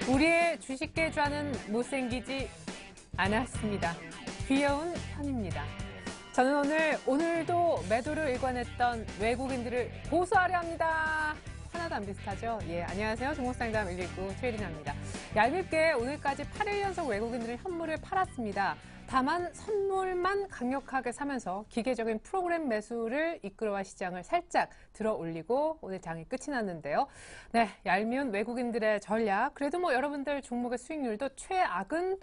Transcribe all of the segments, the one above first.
우리의 주식계좌는 못생기지 않았습니다. 귀여운 편입니다. 저는 오늘도 매도를 일관했던 외국인들을 고소하려 합니다. 하나도 안 비슷하죠? 예, 안녕하세요. 종목상담 119 최리나입니다. 얄밉게 오늘까지 8일 연속 외국인들은 현물을 팔았습니다. 다만 선물만 강력하게 사면서 기계적인 프로그램 매수를 이끌어와 시장을 살짝 들어 올리고 오늘 장이 끝이 났는데요. 네, 얄미운 외국인들의 전략. 그래도 여러분들 종목의 수익률도 최악은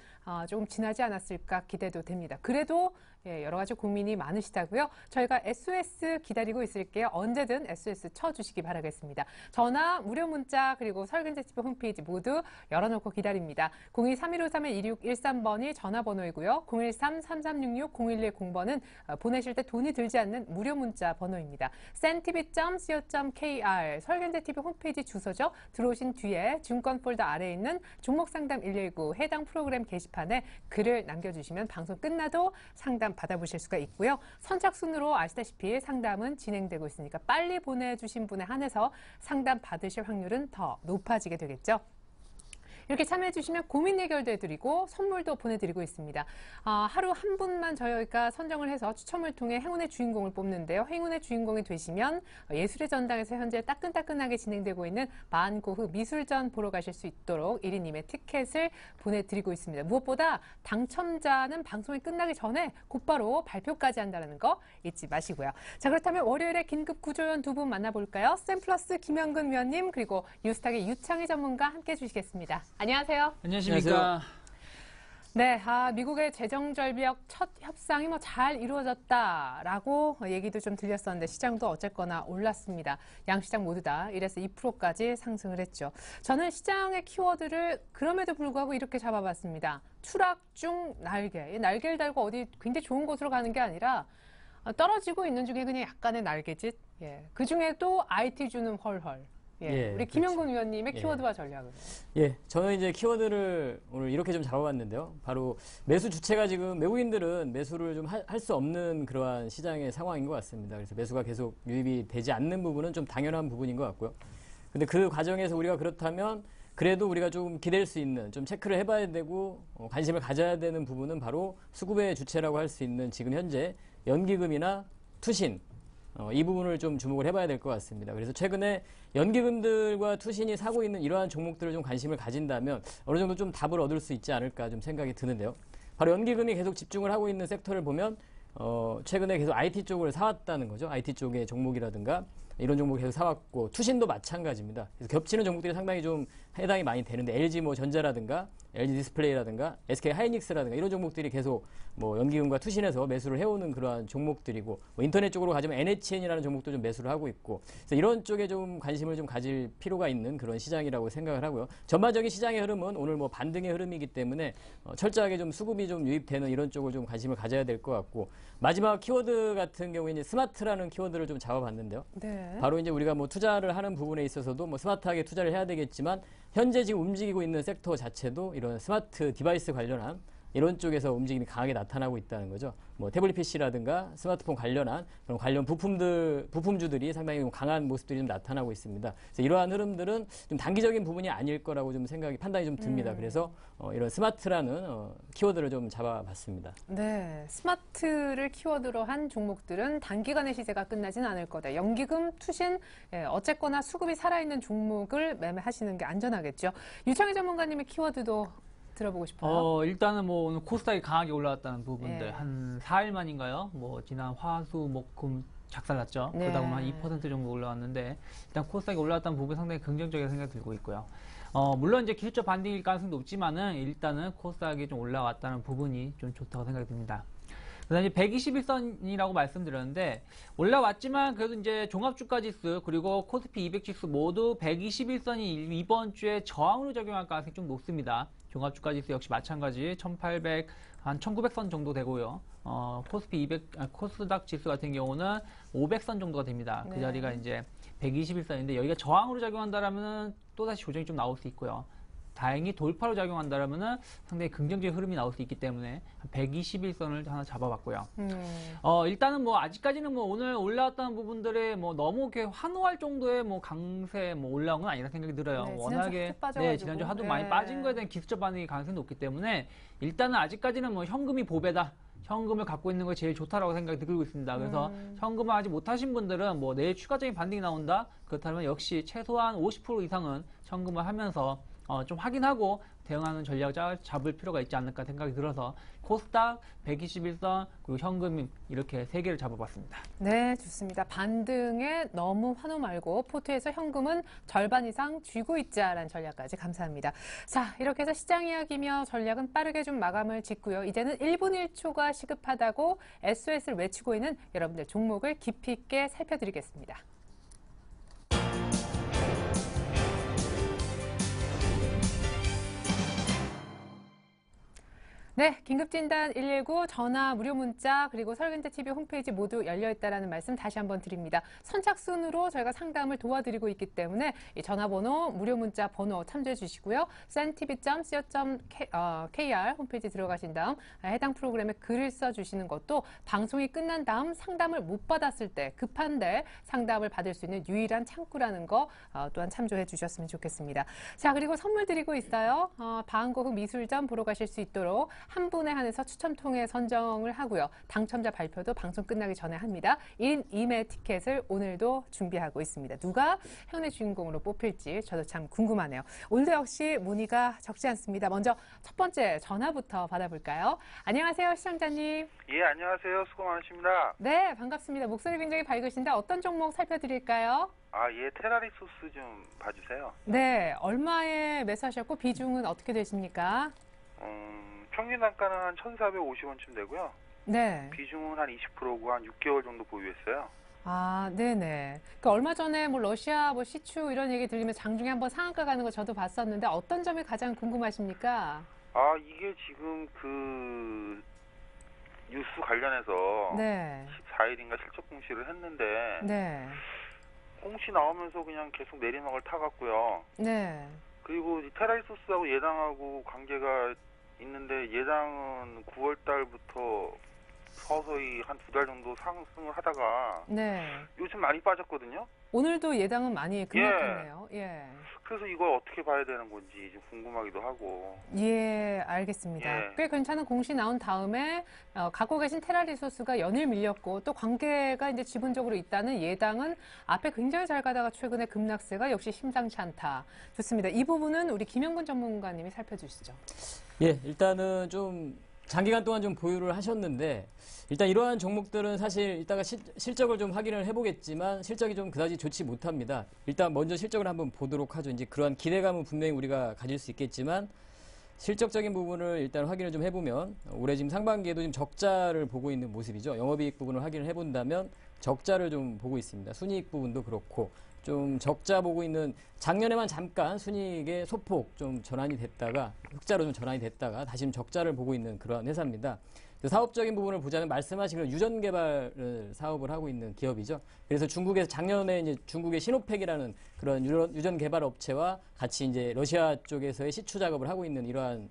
조금 지나지 않았을까 기대도 됩니다. 그래도 여러 가지 고민이 많으시다고요. 저희가 SOS 기다리고 있을게요. 언제든 SOS 쳐주시기 바라겠습니다. 전화, 무료 문자, 그리고 설근제TV 홈페이지 모두 열어놓고 기다립니다. 02-3153-1613번이 전화번호이고요. 013-3366-0110번은 보내실 때 돈이 들지 않는 무료 문자 번호입니다. centv.co.kr 설근제TV 홈페이지 주소죠. 들어오신 뒤에 증권 폴더 아래에 있는 종목상담 119 해당 프로그램 게시판에 글을 남겨주시면 방송 끝나도 상담 받아보실 수가 있고요. 선착순으로 아시다시피 상담은 진행되고 있으니까 빨리 보내주신 분에 한해서 상담 받으실 확률은 더 높아지게 되겠죠. 이렇게 참여해주시면 고민 해결도 해드리고 선물도 보내드리고 있습니다. 하루 한 분만 저희가 선정을 해서 추첨을 통해 행운의 주인공을 뽑는데요. 행운의 주인공이 되시면 예술의 전당에서 현재 따끈따끈하게 진행되고 있는 만고흐 미술전 보러 가실 수 있도록 1인님의 티켓을 보내드리고 있습니다. 무엇보다 당첨자는 방송이 끝나기 전에 곧바로 발표까지 한다는 거 잊지 마시고요. 자, 그렇다면 월요일에 긴급 구조연 두 분 만나볼까요? 샘플러스 김영근 위원님 그리고 뉴스탁의 유창희 전문가 함께 해주시겠습니다. 안녕하세요. 안녕하십니까. 네, 미국의 재정절벽 첫 협상이 잘 이루어졌다라고 얘기도 좀 들렸었는데 시장도 어쨌거나 올랐습니다. 양시장 모두 다 1에서 2%까지 상승을 했죠. 저는 시장의 키워드를 그럼에도 불구하고 이렇게 잡아봤습니다. 추락 중 날개. 이 날개를 달고 어디 굉장히 좋은 곳으로 가는 게 아니라 떨어지고 있는 중에 그냥 약간의 날개짓. 예, 그 중에도 IT 주는 헐헐. 예, 우리 김영근 위원님의 키워드와 전략을. 예, 저는 이제 키워드를 오늘 이렇게 좀 잡아봤는데요. 바로 매수 주체가 지금 외국인들은 매수를 좀 할 수 없는 그러한 시장의 상황인 것 같습니다. 그래서 매수가 계속 유입이 되지 않는 부분은 좀 당연한 부분인 것 같고요. 근데 그 과정에서 우리가 그렇다면 그래도 우리가 좀 기댈 수 있는 좀 체크를 해봐야 되고 관심을 가져야 되는 부분은 바로 수급의 주체라고 할 수 있는 지금 현재 연기금이나 투신 이 부분을 좀 주목을 해봐야 될 것 같습니다. 그래서 최근에 연기금들과 투신이 사고 있는 이러한 종목들을 좀 관심을 가진다면 어느 정도 좀 답을 얻을 수 있지 않을까 좀 생각이 드는데요. 바로 연기금이 계속 집중을 하고 있는 섹터를 보면 최근에 계속 IT 쪽을 사왔다는 거죠. IT 쪽의 종목이라든가 이런 종목 계속 사왔고 투신도 마찬가지입니다. 그래서 겹치는 종목들이 상당히 좀 해당이 많이 되는데 LG 전자라든가 LG 디스플레이라든가 SK 하이닉스라든가 이런 종목들이 계속 연기금과 투신해서 매수를 해오는 그러한 종목들이고 인터넷 쪽으로 가자면 NHN이라는 종목도 좀 매수를 하고 있고 그래서 이런 쪽에 좀 관심을 좀 가질 필요가 있는 그런 시장이라고 생각을 하고요. 전반적인 시장의 흐름은 오늘 반등의 흐름이기 때문에 철저하게 좀 수급이 좀 유입되는 이런 쪽을 좀 관심을 가져야 될 것 같고 마지막 키워드 같은 경우에 이제 스마트라는 키워드를 좀 잡아봤는데요. 네. 바로 이제 우리가 투자를 하는 부분에 있어서도 스마트하게 투자를 해야 되겠지만 현재 지금 움직이고 있는 섹터 자체도 이런 스마트 디바이스 관련한 이런 쪽에서 움직임이 강하게 나타나고 있다는 거죠. 태블릿 PC라든가 스마트폰 관련한 그런 관련 부품주들이 상당히 좀 강한 모습들이 좀 나타나고 있습니다. 그래서 이러한 흐름들은 좀 단기적인 부분이 아닐 거라고 좀 판단이 좀 듭니다. 그래서 이런 스마트라는 키워드를 좀 잡아봤습니다. 네, 스마트를 키워드로 한 종목들은 단기간의 시세가 끝나진 않을 거다. 연기금, 투신, 어쨌거나 수급이 살아있는 종목을 매매하시는 게 안전하겠죠. 유창희 전문가님의 키워드도 들어보고 싶어요. 일단은 오늘 코스닥이 강하게 올라왔다는 부분들 한 4일 만인가요? 지난 화수, 목, 금 작살났죠. 네. 그러다 보면 한 2% 정도 올라왔는데 일단 코스닥이 올라왔다는 부분 상당히 긍정적인 생각이 들고 있고요. 물론 이제 기술적 반등일 가능성도 높지만은 일단은 코스닥이 좀 올라왔다는 부분이 좀 좋다고 생각이 듭니다. 그다음에 121선이라고 말씀드렸는데 올라왔지만 그래도 이제 종합주가지수 그리고 코스피 200지수 모두 121선이 이번 주에 저항으로 작용할 가능성이 좀 높습니다. 종합주가지수 역시 마찬가지 1800, 한 1900선 정도 되고요. 코스닥 지수 같은 경우는 500선 정도가 됩니다. 그 자리가 이제 121선인데 여기가 저항으로 작용한다라면 또다시 조정이 좀 나올 수 있고요. 다행히 돌파로 작용한다면은 상당히 긍정적인 흐름이 나올 수 있기 때문에 121선을 하나 잡아봤고요. 일단은 뭐 아직까지는 뭐 오늘 올라왔다는 부분들에 뭐 너무 이렇게 환호할 정도의 뭐 강세 뭐 올라온 건 아니라 생각이 들어요. 네, 워낙에 지난주 하도 많이 빠진 거에 대한 기술적 반응이 가능성이 높기 때문에 일단은 아직까지는 뭐 현금이 보배다. 현금을 갖고 있는 게 제일 좋다라고 생각이 들고 있습니다. 그래서 현금을 하지 못하신 분들은 뭐 내일 추가적인 반등이 나온다. 그렇다면 역시 최소한 50% 이상은 현금을 하면서 좀 확인하고 대응하는 전략을 잡을 필요가 있지 않을까 생각이 들어서 코스닥 121선 그리고 현금 이렇게 세 개를 잡아봤습니다. 네, 좋습니다. 반등에 너무 환호 말고 포트에서 현금은 절반 이상 쥐고 있자라는 전략까지 감사합니다. 자, 이렇게 해서 시장 이야기며 전략은 빠르게 좀 마감을 짓고요. 이제는 1분 1초가 시급하다고 SOS를 외치고 있는 여러분들 종목을 깊이 있게 살펴드리겠습니다. 네, 긴급진단 119 전화 무료 문자 그리고 설근재 TV 홈페이지 모두 열려있다는 말씀 다시 한번 드립니다. 선착순으로 저희가 상담을 도와드리고 있기 때문에 이 전화번호 무료 문자 번호 참조해 주시고요. santv.co.kr 홈페이지 들어가신 다음 해당 프로그램에 글을 써주시는 것도 방송이 끝난 다음 상담을 못 받았을 때 급한데 상담을 받을 수 있는 유일한 창구라는 거 또한 참조해 주셨으면 좋겠습니다. 자, 그리고 선물 드리고 있어요. 바한고흐 미술전 보러 가실 수 있도록 한 분에 한해서 추첨 통해 선정을 하고요. 당첨자 발표도 방송 끝나기 전에 합니다. 1인 2매 티켓을 오늘도 준비하고 있습니다. 누가 행운의 주인공으로 뽑힐지 저도 참 궁금하네요. 오늘도 역시 문의가 적지 않습니다. 먼저 첫 번째 전화부터 받아볼까요? 안녕하세요, 시청자님. 예, 안녕하세요. 수고 많으십니다. 네, 반갑습니다. 목소리 굉장히 밝으신데 어떤 종목 살펴드릴까요? 예, 테라리 소스 좀 봐주세요. 네, 얼마에 매수하셨고 비중은 어떻게 되십니까? 평균 단가는 한 1,450원쯤 되고요. 네. 비중은 한 20%고 한 6개월 정도 보유했어요. 네네. 그러니까 얼마 전에 뭐 러시아 뭐 시추 이런 얘기 들리면 장중에 한번 상한가 가는 거 저도 봤었는데 어떤 점이 가장 궁금하십니까? 이게 지금 그 뉴스 관련해서 네. 14일인가 실적 공시를 했는데 네. 공시 나오면서 그냥 계속 내리막을 타갔고요. 네. 그리고 이 테라리 소스하고 예당하고 관계가 있는데 예당은 9월 달부터 서서히 한 2달 정도 상승을 하다가 네. 요즘 많이 빠졌거든요. 오늘도 예당은 많이 급락했네요. 예. 그래서 이걸 어떻게 봐야 되는 건지 좀 궁금하기도 하고. 예, 알겠습니다. 예. 꽤 괜찮은 공시 나온 다음에 갖고 계신 테라리소스가 연일 밀렸고 또 관계가 이제 지분적으로 있다는 예당은 앞에 굉장히 잘 가다가 최근에 급락세가 역시 심상치 않다. 좋습니다. 이 부분은 우리 김영근 전문가님이 살펴주시죠. 예, 일단은 좀 장기간 동안 좀 보유를 하셨는데 일단 이러한 종목들은 사실 이따가 실적을 좀 확인을 해보겠지만 실적이 좀 그다지 좋지 못합니다. 일단 먼저 실적을 한번 보도록 하죠. 이제 그러한 기대감은 분명히 우리가 가질 수 있겠지만 실적적인 부분을 일단 확인을 좀 해보면 올해 지금 상반기에도 지금 적자를 보고 있는 모습이죠. 영업이익 부분을 확인을 해본다면 적자를 좀 보고 있습니다. 순이익 부분도 그렇고 좀 적자 보고 있는 작년에만 잠깐 순이익의 소폭 좀 전환이 됐다가 흑자로 좀 전환이 됐다가 다시 좀 적자를 보고 있는 그러한 회사입니다. 사업적인 부분을 보자면 말씀하신 그런 유전 개발 사업을 하고 있는 기업이죠. 그래서 중국에서 작년에 이제 중국의 시노팩이라는 그런 유전 개발 업체와 같이 이제 러시아 쪽에서의 시추 작업을 하고 있는 이러한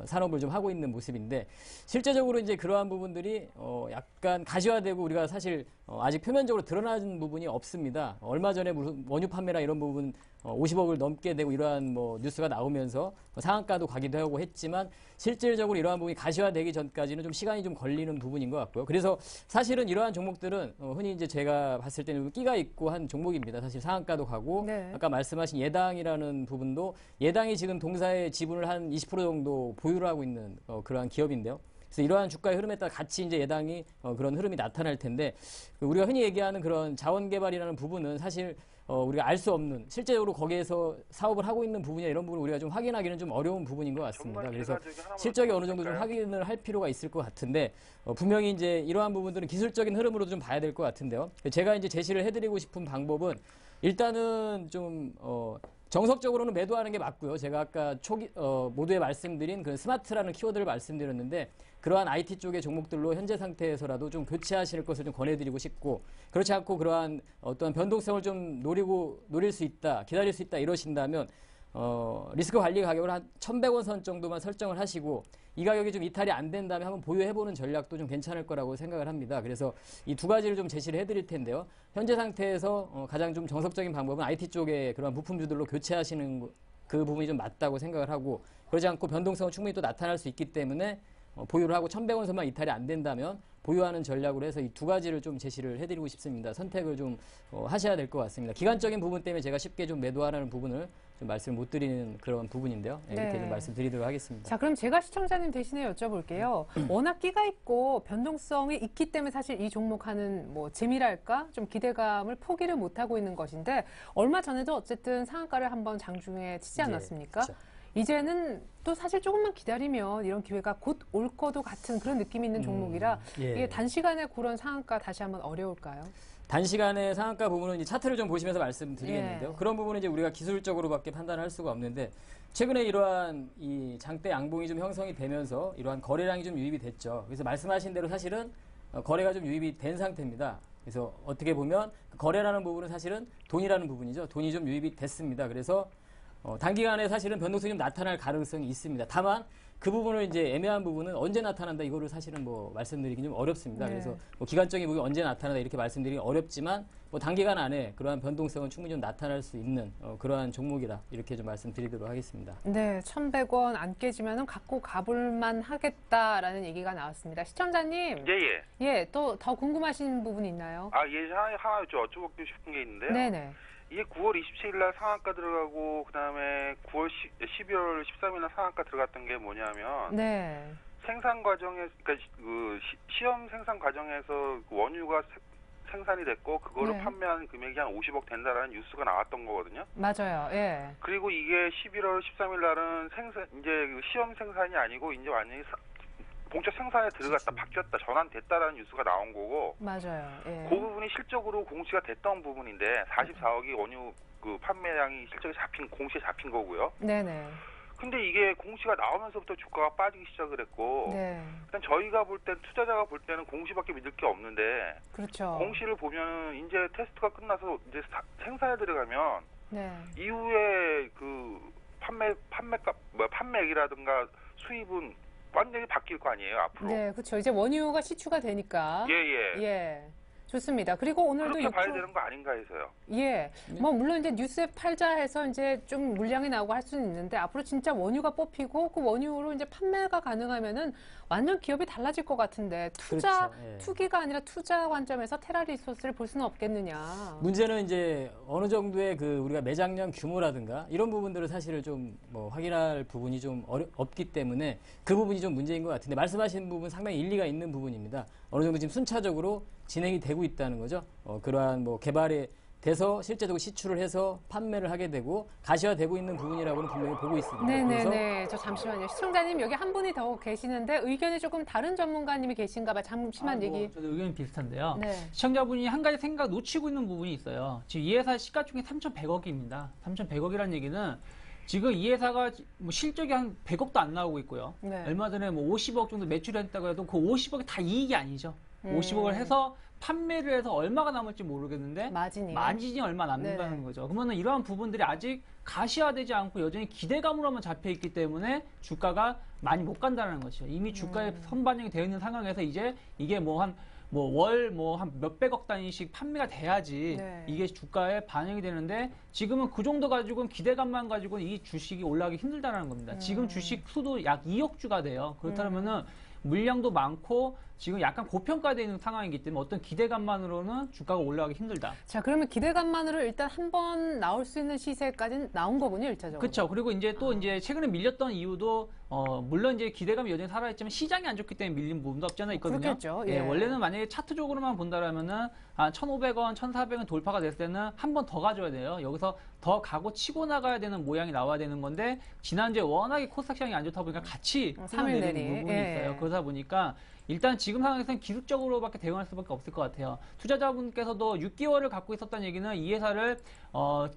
산업을 좀 하고 있는 모습인데 실제적으로 이제 그러한 부분들이 약간 가시화되고 우리가 사실 아직 표면적으로 드러나는 부분이 없습니다. 얼마 전에 무슨 원유 판매나 이런 부분 50억을 넘게 되고 이러한 뭐 뉴스가 나오면서 상한가도 가기도 하고 했지만 실질적으로 이러한 부분이 가시화되기 전까지는 좀 시간이 좀 걸리는 부분인 것 같고요. 그래서 사실은 이러한 종목들은 흔히 이제 제가 봤을 때는 끼가 있고 한 종목입니다. 사실 상한가도 가고 네. 아까 말씀하신 예당이라는 부분도 예당이 지금 동사의 지분을 한 20% 정도 보유를 하고 있는 그러한 기업인데요. 그래서 이러한 주가의 흐름에 따라 같이 이제 예당이 그런 흐름이 나타날 텐데 우리가 흔히 얘기하는 그런 자원 개발이라는 부분은 사실 우리가 알 수 없는 실제적으로 거기에서 사업을 하고 있는 부분이나 이런 부분을 우리가 좀 확인하기는 좀 어려운 부분인 것 같습니다. 그래서 실적이 어느 정도 좀 확인을 할 필요가 있을 것 같은데 분명히 이제 이러한 부분들은 기술적인 흐름으로도 좀 봐야 될 것 같은데요. 제가 이제 제시를 해드리고 싶은 방법은 일단은 좀 정석적으로는 매도하는 게 맞고요. 제가 아까 모두에 말씀드린 그 스마트라는 키워드를 말씀드렸는데 그러한 IT 쪽의 종목들로 현재 상태에서라도 좀 교체하실 것을 좀 권해드리고 싶고 그렇지 않고 그러한 어떤 변동성을 좀 노릴 수 있다, 기다릴 수 있다 이러신다면 리스크 관리 가격을 한 1,100원 선 정도만 설정을 하시고 이 가격이 좀 이탈이 안 된다면 한번 보유해보는 전략도 좀 괜찮을 거라고 생각을 합니다. 그래서 이 두 가지를 좀 제시를 해드릴 텐데요. 현재 상태에서 가장 좀 정석적인 방법은 IT 쪽에 그런 부품주들로 교체하시는 그 부분이 좀 맞다고 생각을 하고 그러지 않고 변동성은 충분히 또 나타날 수 있기 때문에 보유를 하고 1,100원 선만 이탈이 안 된다면 보유하는 전략으로 해서 이 두 가지를 좀 제시를 해드리고 싶습니다. 선택을 좀 하셔야 될 것 같습니다. 기간적인 부분 때문에 제가 쉽게 좀 매도하라는 부분을 좀 말씀을 못 드리는 그런 부분인데요. 네, 이렇게 네. 좀 말씀드리도록 하겠습니다. 자, 그럼 제가 시청자님 대신에 여쭤볼게요. 워낙 끼가 있고 변동성이 있기 때문에 사실 이 종목 하는 뭐 재미랄까? 좀 기대감을 포기를 못하고 있는 것인데 얼마 전에도 어쨌든 상한가를 한번 장중에 치지 않았습니까? 그렇죠. 이제는 또 사실 조금만 기다리면 이런 기회가 곧 올 거도 같은 그런 느낌이 있는 종목이라 예. 이게 단시간에 그런 상한가 다시 한번 어려울까요? 단시간의 상한가 부분은 이제 차트를 좀 보시면서 말씀드리겠는데요. 예. 그런 부분은 이제 우리가 기술적으로밖에 판단할 수가 없는데 최근에 이러한 이 장대 양봉이 좀 형성이 되면서 이러한 거래량이 좀 유입이 됐죠. 그래서 말씀하신 대로 사실은 거래가 좀 유입이 된 상태입니다. 그래서 어떻게 보면 거래라는 부분은 사실은 돈이라는 부분이죠. 돈이 좀 유입이 됐습니다. 그래서 단기간에 사실은 변동성이 좀 나타날 가능성이 있습니다. 다만 그 부분을 이제 애매한 부분은 언제 나타난다 이거를 사실은 뭐 말씀드리기 좀 어렵습니다. 네. 그래서 뭐 기간적인 부분이 언제 나타난다 이렇게 말씀드리기 어렵지만 뭐 단기간 안에 그러한 변동성은 충분히 좀 나타날 수 있는 그러한 종목이라 이렇게 좀 말씀드리도록 하겠습니다. 네, 1,100원 안 깨지면은 갖고 가볼만 하겠다라는 얘기가 나왔습니다. 시청자님, 예예. 예, 또 더 궁금하신 부분이 있나요? 하나 좀 여쭤보고 싶은 게 있는데요. 네네. 이게 9월 27일 날 상한가 들어가고 그다음에 12월 13일 날 상한가 들어갔던 게 뭐냐면 네. 생산 과정에 그러니까 시험 생산 과정에서 원유가 생산이 됐고 그거를 네. 판매한 금액이 한 50억 된다라는 뉴스가 나왔던 거거든요. 맞아요. 예. 그리고 이게 11월 13일 날은 이제 시험 생산이 아니고 이제 완전히 본격 생산에 들어갔다, 바뀌었다, 전환됐다라는 뉴스가 나온 거고 맞아요. 예. 그 부분이 실적으로 공시가 됐던 부분인데 44억이 원유 그 판매량이 실적에 공시에 잡힌 거고요. 네네. 근데 이게 공시가 나오면서부터 주가가 빠지기 시작을 했고 네. 일단 저희가 볼 땐 투자자가 볼 때는 공시밖에 믿을 게 없는데 그렇죠. 공시를 보면 이제 테스트가 끝나서 이제 생산에 들어가면 네. 이후에 그 판매액이라든가 수입은 완전히 바뀔 거 아니에요 앞으로. 네, 그렇죠. 이제 원유가 시추가 되니까. 예예. 예. 좋습니다. 그리고 오늘도 그렇게 봐야 되는 거 아닌가 해서요. 예. 뭐 물론 이제 뉴스에 팔자 해서 이제 좀 물량이 나오고 할 수는 있는데 앞으로 진짜 원유가 뽑히고 그 원유로 이제 판매가 가능하면은 완전 기업이 달라질 것 같은데 그렇죠. 예. 투기가 아니라 투자 관점에서 테라리소스를 볼 수는 없겠느냐. 문제는 이제 어느 정도의 그 우리가 매장량 규모라든가 이런 부분들을 사실을 좀 뭐 확인할 부분이 좀 없기 때문에 그 부분이 좀 문제인 것 같은데 말씀하신 부분 상당히 일리가 있는 부분입니다. 어느 정도 지금 순차적으로 진행이 되고 있다는 거죠. 그러한 뭐 개발에 돼서 실제적으로 시추를 해서 판매를 하게 되고 가시화되고 있는 부분이라고는 분명히 보고 있습니다. 네네네. 저 잠시만요. 시청자님 여기 한 분이 더 계시는데 의견이 조금 다른 전문가님이 계신가 봐. 잠시만 얘기. 저도 의견이 비슷한데요. 네. 시청자분이 한 가지 생각 놓치고 있는 부분이 있어요. 지금 이 회사 시가총액 3,100억입니다. 3,100억이라는 얘기는 지금 이 회사가 뭐 실적이 한 100억도 안 나오고 있고요. 네. 얼마 전에 뭐 50억 정도 매출했다고 해도 그 50억이 다 이익이 아니죠. 50억을 해서 판매를 해서 얼마가 남을지 모르겠는데 마진이 얼마 남는다는 네네. 거죠. 그러면 이러한 부분들이 아직 가시화되지 않고 여전히 기대감으로만 잡혀 있기 때문에 주가가 많이 못 간다는 것이죠. 이미 주가에 선반영이 되어 있는 상황에서 이제 이게 한 몇백억 단위씩 판매가 돼야지 네. 이게 주가에 반영이 되는데 지금은 그 정도 가지고는 기대감만 가지고는 이 주식이 올라가기 힘들다는 겁니다. 지금 주식 수도 약 2억 주가 돼요. 그렇다면은 물량도 많고 지금 약간 고평가되어 있는 상황이기 때문에 어떤 기대감만으로는 주가가 올라가기 힘들다. 자, 그러면 기대감만으로 일단 한 번 나올 수 있는 시세까지는 나온 거군요, 1차적으로. 그렇죠. 그리고 이제 또 이제 최근에 밀렸던 이유도 물론 이제 기대감이 여전히 살아있지만 시장이 안 좋기 때문에 밀린 부분도 없지 않아 있거든요. 그렇겠죠. 예. 원래는 만약에 차트적으로만 본다라면은 1,500원, 1,400원 돌파가 됐을 때는 한 번 더 가져야 돼요. 여기서 더 가고 치고 나가야 되는 모양이 나와야 되는 건데 지난주에 워낙에 코스닥 시장이 안 좋다 보니까 같이 3일 내리. 내리는 부분이 예. 있어요. 그러다 보니까 일단 지금 상황에서는 기술적으로밖에 대응할 수밖에 없을 것 같아요. 투자자분께서도 6개월을 갖고 있었다는 얘기는 이 회사를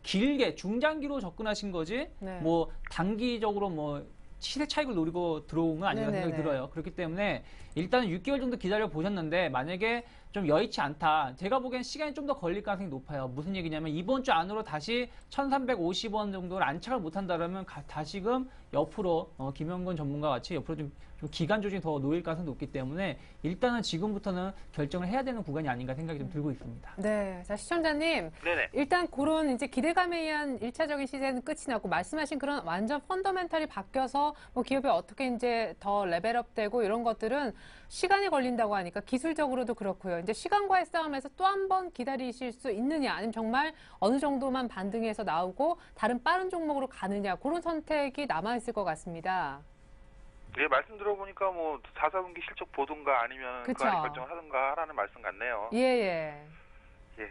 길게 중장기로 접근하신 거지 네. 뭐 단기적으로 뭐 시세 차익을 노리고 들어온 건 아니라는 네네네. 생각이 들어요. 그렇기 때문에 일단 6개월 정도 기다려 보셨는데 만약에 좀 여의치 않다. 제가 보기엔 시간이 좀 더 걸릴 가능성이 높아요. 무슨 얘기냐면 이번 주 안으로 다시 1,350원 정도를 안착을 못한다면 다시금 옆으로 김영근 전문가 같이 옆으로 좀 기간 조정이 더 놓일 가능성이 높기 때문에 일단은 지금부터는 결정을 해야 되는 구간이 아닌가 생각이 좀 들고 있습니다. 네. 자, 시청자님. 네네. 일단 그런 이제 기대감에 의한 1차적인 시세는 끝이 나고 말씀하신 그런 완전 펀더멘탈이 바뀌어서 뭐 기업이 어떻게 이제 더 레벨업되고 이런 것들은 시간이 걸린다고 하니까 기술적으로도 그렇고요. 이제 시간과의 싸움에서 또 한 번 기다리실 수 있느냐 아니면 정말 어느 정도만 반등해서 나오고 다른 빠른 종목으로 가느냐 그런 선택이 남아있을 것 같습니다. 예, 말씀 들어보니까 뭐 4, 4분기 실적 보든가 아니면 그쵸. 그 안에 결정하든가 하라는 말씀 같네요. 예, 예. 예.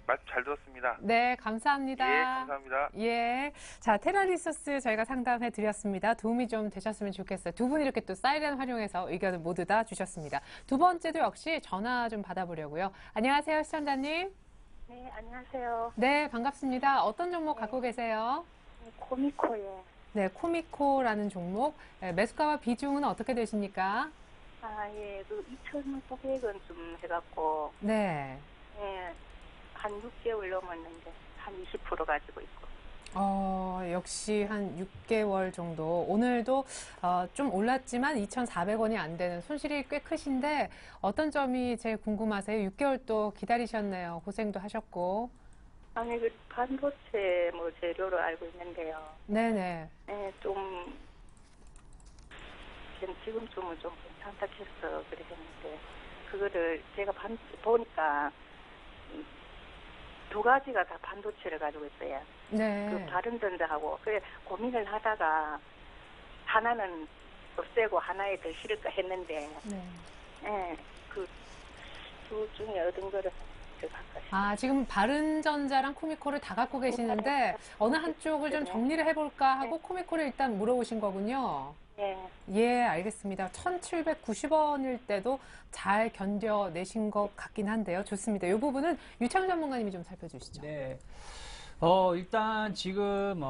말씀 잘 들었습니다. 네, 감사합니다. 예, 감사합니다. 예. 자, 테라리소스 저희가 상담해 드렸습니다. 도움이 좀 되셨으면 좋겠어요. 두 분 이렇게 또 사이렌 활용해서 의견을 모두 다 주셨습니다. 두 번째도 역시 전화 좀 받아보려고요. 안녕하세요, 시청자님. 네, 안녕하세요. 네, 반갑습니다. 어떤 종목 갖고 계세요? 코미코에. 네, 코미코라는 종목. 매수가와 비중은 어떻게 되십니까? 아, 예, 그 2,900원 좀 해갖고, 네. 예, 한 6개월 넘었는데, 한 20% 가지고 있고. 역시 한 6개월 정도. 오늘도 좀 올랐지만 2,400원이 안 되는 손실이 꽤 크신데 어떤 점이 제일 궁금하세요? 6개월 또 기다리셨네요. 고생도 하셨고. 아니, 그 반도체 뭐 재료로 알고 있는데요. 네네. 예, 지금쯤은 좀 괜찮다 해서 그래 했는데, 그거를 제가 보니까 두 가지가 다 반도체를 가지고 있어요. 네. 그 다른 전자하고 그래 고민을 하다가 하나는 없애고 하나에 더 실을까 했는데 네. 예, 그 두 중에 어떤 거를 할까 아, 지금 바른전자랑 코미코를 다 갖고 계시는데 어느 한쪽을 좀 정리를 해볼까 하고 코미코를 일단 물어보신 거군요. 예, 예, 알겠습니다. 1,790원일 때도 잘 견뎌내신 것 같긴 한데요. 좋습니다. 이 부분은 유창 전문가님이 좀 살펴주시죠. 네. 일단 지금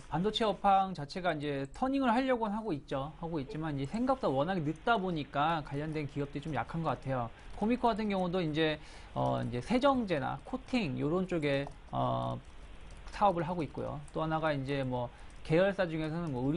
반도체 업황 자체가 이제 터닝을 하려고는 하고 있죠. 하고 있지만 이제 생각보다 워낙에 늦다 보니까 관련된 기업들이 좀 약한 것 같아요. 코미코 같은 경우도 이제 세정제나 코팅 이런 쪽에 사업을 하고 있고요. 또 하나가 이제 뭐 계열사 중에서는 뭐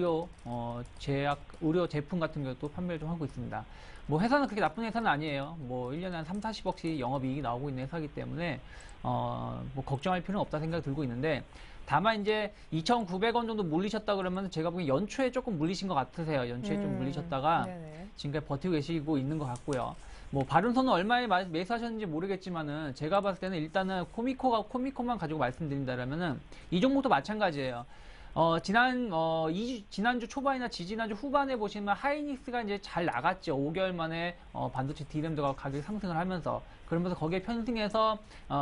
의료 제품 같은 것도 판매를 좀 하고 있습니다. 뭐 회사는 그렇게 나쁜 회사는 아니에요. 뭐 1년에 한 3, 40억씩 영업이익이 나오고 있는 회사이기 때문에 뭐 걱정할 필요는 없다 생각이 들고 있는데 다만 이제 2,900원 정도 물리셨다 그러면 제가 보기엔 연초에 조금 물리신 것 같으세요. 연초에 좀 물리셨다가 네네. 지금까지 버티고 계시고 있는 것 같고요. 뭐 바른손은 얼마에 매수하셨는지 모르겠지만은 제가 봤을 때는 일단은 코미코만 가지고 말씀드린다라면은 이 종목도 마찬가지예요. 지난주 초반이나 지지난주 후반에 보시면 하이닉스가 이제 잘 나갔죠. 5개월 만에 반도체 D램드가 가격이 상승을 하면서 그러면서 거기에 편승해서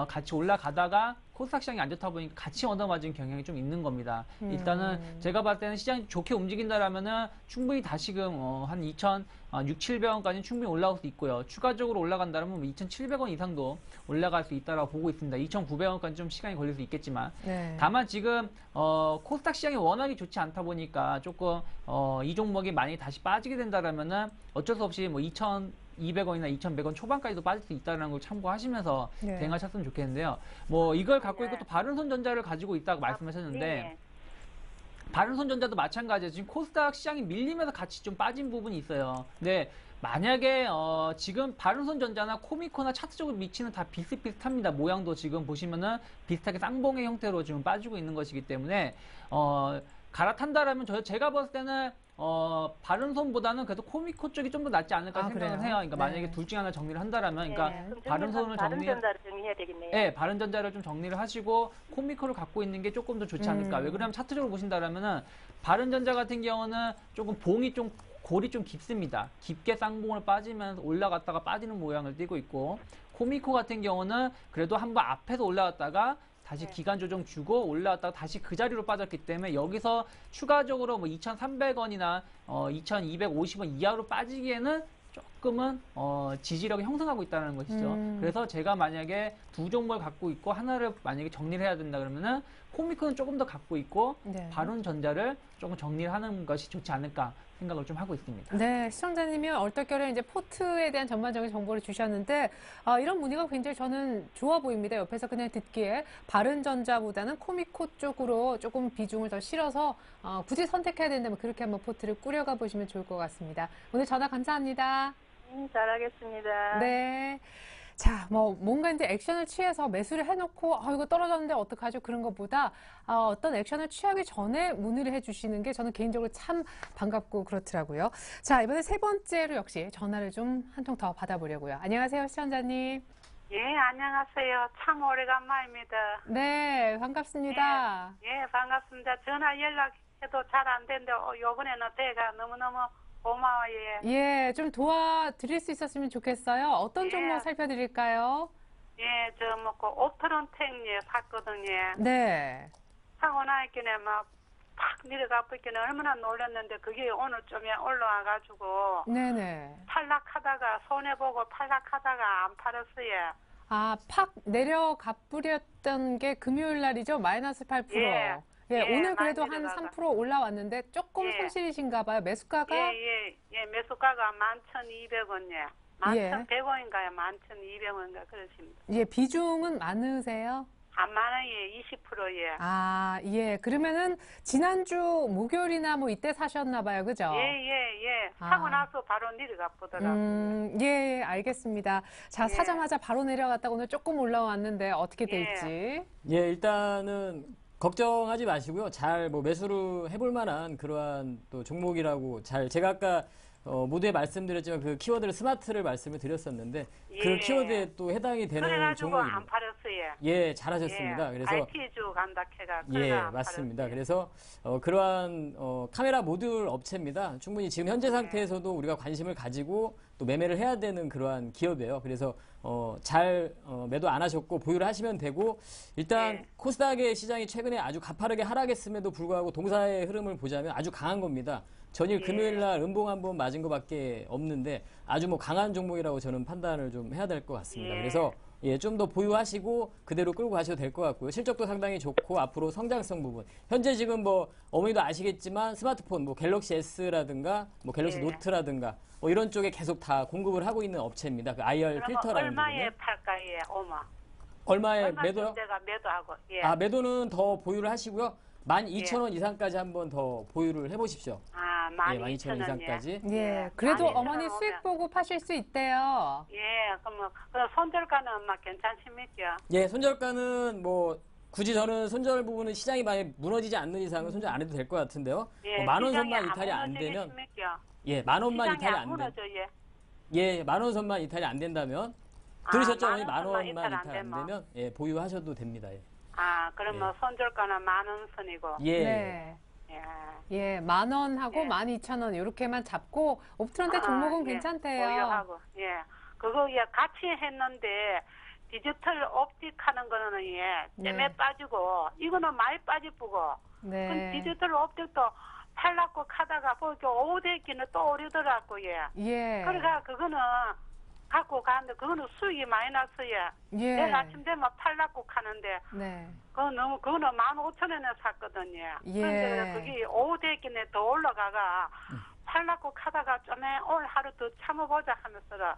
같이 올라가다가 코스닥 시장이 안 좋다 보니까 같이 얻어맞은 경향이 좀 있는 겁니다. 일단은 제가 봤을 때는 시장이 좋게 움직인다라면은 충분히 다시금 한 2,600~700원까지는 충분히 올라올 수 있고요. 추가적으로 올라간다면 2,700원 이상도 올라갈 수 있다라고 보고 있습니다. 2,900원까지 좀 시간이 걸릴 수 있겠지만 네. 다만 지금 코스닥 시장이 워낙에 좋지 않다 보니까 조금 이 종목이 많이 다시 빠지게 된다라면은 어쩔 수 없이 뭐 2,200원이나 2,100원 초반까지도 빠질 수 있다는 걸 참고하시면서 네. 대응하셨으면 좋겠는데요. 뭐 이걸 갖고 있고 또 바른손전자를 가지고 있다고 말씀하셨는데 네. 바른손전자도 마찬가지예요. 지금 코스닥 시장이 밀리면서 같이 좀 빠진 부분이 있어요. 근데 만약에 지금 바른손전자나 코미코나 차트적으로 위치는 다 비슷비슷합니다. 모양도 지금 보시면은 비슷하게 쌍봉의 형태로 지금 빠지고 있는 것이기 때문에 갈아탄다라면 제가 봤을 때는 바른손보다는 그래도 코미코 쪽이 좀 더 낫지 않을까 생각을 그래요? 해요. 그러니까 네. 만약에 둘 중에 하나 정리를 한다라면, 그러니까 그럼 바른손을 바른전자를 정리해야 되겠네요. 네, 바른전자를 좀 정리를 하시고 코미코를 갖고 있는 게 조금 더 좋지 않을까. 왜 그러냐면 차트적으로 보신다라면은 바른전자 같은 경우는 조금 골이 좀 깊습니다. 깊게 쌍봉을 빠지면서 올라갔다가 빠지는 모양을 띠고 있고 코미코 같은 경우는 그래도 한번 앞에서 올라갔다가 다시 기간 조정 주고 올라왔다가 다시 그 자리로 빠졌기 때문에 여기서 추가적으로 뭐 2,300원이나 2,250원 이하로 빠지기에는 조금은 지지력이 형성하고 있다는 것이죠. 그래서 제가 만약에 두 종목을 갖고 있고 하나를 만약에 정리를 해야 된다 그러면은 코미코는 조금 더 갖고 있고 네. 바론전자를 조금 정리를 하는 것이 좋지 않을까 생각을 좀 하고 있습니다. 네, 시청자님이 얼떨결에 이제 포트에 대한 전반적인 정보를 주셨는데 이런 문의가 굉장히 저는 좋아 보입니다. 옆에서 그냥 듣기에 바른전자보다는 코미코 쪽으로 조금 비중을 더 실어서 굳이 선택해야 된다면 그렇게 한번 포트를 꾸려가 보시면 좋을 것 같습니다. 오늘 전화 감사합니다. 잘하겠습니다. 네. 자, 뭔가 이제 액션을 취해서 매수를 해놓고, 이거 떨어졌는데 어떡하죠? 그런 것보다, 어떤 액션을 취하기 전에 문의를 해주시는 게 저는 개인적으로 참 반갑고 그렇더라고요. 자, 이번에 세 번째로 역시 전화를 좀 한 통 더 받아보려고요. 안녕하세요, 시청자님. 예, 안녕하세요. 참 오래간만입니다. 네, 반갑습니다. 예, 반갑습니다. 전화 연락해도 잘 안 되는데 요번에는 대가 너무너무 고마워요. 예, 좀 도와드릴 수 있었으면 좋겠어요. 어떤 예. 종목 살펴드릴까요? 예, 저 뭐고 옵트론텍 샀거든요. 네. 사고 나있기는 막 팍 내려가 버리기는 얼마나 놀랐는데 그게 오늘 좀에 올라와가지고 네네. 탈락하다가 손해보고 탈락하다가 안 팔았어요. 팍 내려가 뿌렸던 게 금요일 날이죠? 마이너스 8%. 예. 예, 예, 오늘 그래도 많이 한 내려가가. 3% 올라왔는데 조금 예. 손실이신가 봐요. 매수가가? 예, 매수가가 11,200원이에요. 예. 11,100원인가요? 11,200원인가 그렇습니다. 예, 비중은 많으세요? 안 많아요. 20%예요. 예. 그러면은 지난주 목요일이나 이때 사셨나 봐요. 그죠? 예. 사고 나서 바로 내려가 보더라고요. 예, 알겠습니다. 자, 예. 사자마자 바로 내려갔다가 오늘 조금 올라왔는데 어떻게 예. 될지. 예, 일단은 걱정하지 마시고요. 잘 매수를 해볼 만한 그러한 또 종목이라고 제가 아까 모두에 말씀드렸지만 그 키워드를 스마트를 말씀을 드렸었는데 그 예. 키워드에 또 해당이 되는 그래가지고 안 종목입니다. 팔았어요. 예, 잘하셨습니다. 예. 그래서 RT주 간다 캐가. 예, 그래가 안 맞습니다. 팔았어요. 그래서 그러한 카메라 모듈 업체입니다. 충분히 지금 현재 네. 상태에서도 우리가 관심을 가지고 또 매매를 해야 되는 그러한 기업이에요. 그래서 잘 매도 안 하셨고 보유를 하시면 되고 일단 네. 코스닥의 시장이 최근에 아주 가파르게 하락했음에도 불구하고 동사의 흐름을 보자면 아주 강한 겁니다. 전일 예. 금요일 날 음봉 한 번 맞은 것밖에 없는데 아주 강한 종목이라고 저는 판단을 좀 해야 될 것 같습니다. 예. 그래서 예, 좀 더 보유하시고 그대로 끌고 가셔도 될 것 같고요. 실적도 상당히 좋고 앞으로 성장성 부분. 현재 지금 어머니도 아시겠지만 스마트폰 갤럭시 S라든가 갤럭시 예. 노트라든가 이런 쪽에 계속 다 공급을 하고 있는 업체입니다. 그 IR 그러면 필터라는 얼마에 부분은. 팔까요? 얼마에 얼마쯤 매도요? 내가 매도하고. 예. 매도는 더 보유를 하시고요. 12,000원 이상까지 한번 더 보유를 해보십시오. 12,000원 12,000원 이상까지. 예, 그래도 12,000원 어머니 오면. 수익 보고 파실 수 있대요. 예, 그럼 손절가는 괜찮습니까? 예, 손절가는 굳이 저는 손절 부분은 시장이 만약 무너지지 않는 이상은 손절 안 해도 될 것 같은데요. 예, 10,000원 시장이 선만 이탈이 안 되면 무너지겠습니까? 예, 10,000원만 시장이 이탈이 안 안 되면 무너져요. 예, 10,000원 선만 이탈이 안 된다면 들으셨죠? 어머니? 10,000원만 10,000원만 이탈 안 이탈 안 되면? 되면 예, 보유하셔도 됩니다. 예. 그러면 손절가는 10,000원 선이고. 예. 네. 예. 예, 10,000원하고 예. 12,000원 이렇게만 잡고 옵트론텍 종목은 예, 괜찮대요. 보유하고. 예. 그거 같이 했는데 디지털 옵틱 하는 거는 잼에 네. 빠지고 이거는 많이 빠지고. 그럼 네. 디지털 옵틱도 팔라고 하다가 보니까 오후되기는 또 오르더라고요. 예. 그러니까 그거는 갖고 가는데 그거는 수익이 많이 났어요. 예. 내일 아침 되면 팔라고 하는데 네. 그거는 15,000원에 샀거든요. 예. 그런데 그게 오후 되기는 더 올라가가 팔라고 하다가 좀에 오늘 하루 더 참아보자 하면서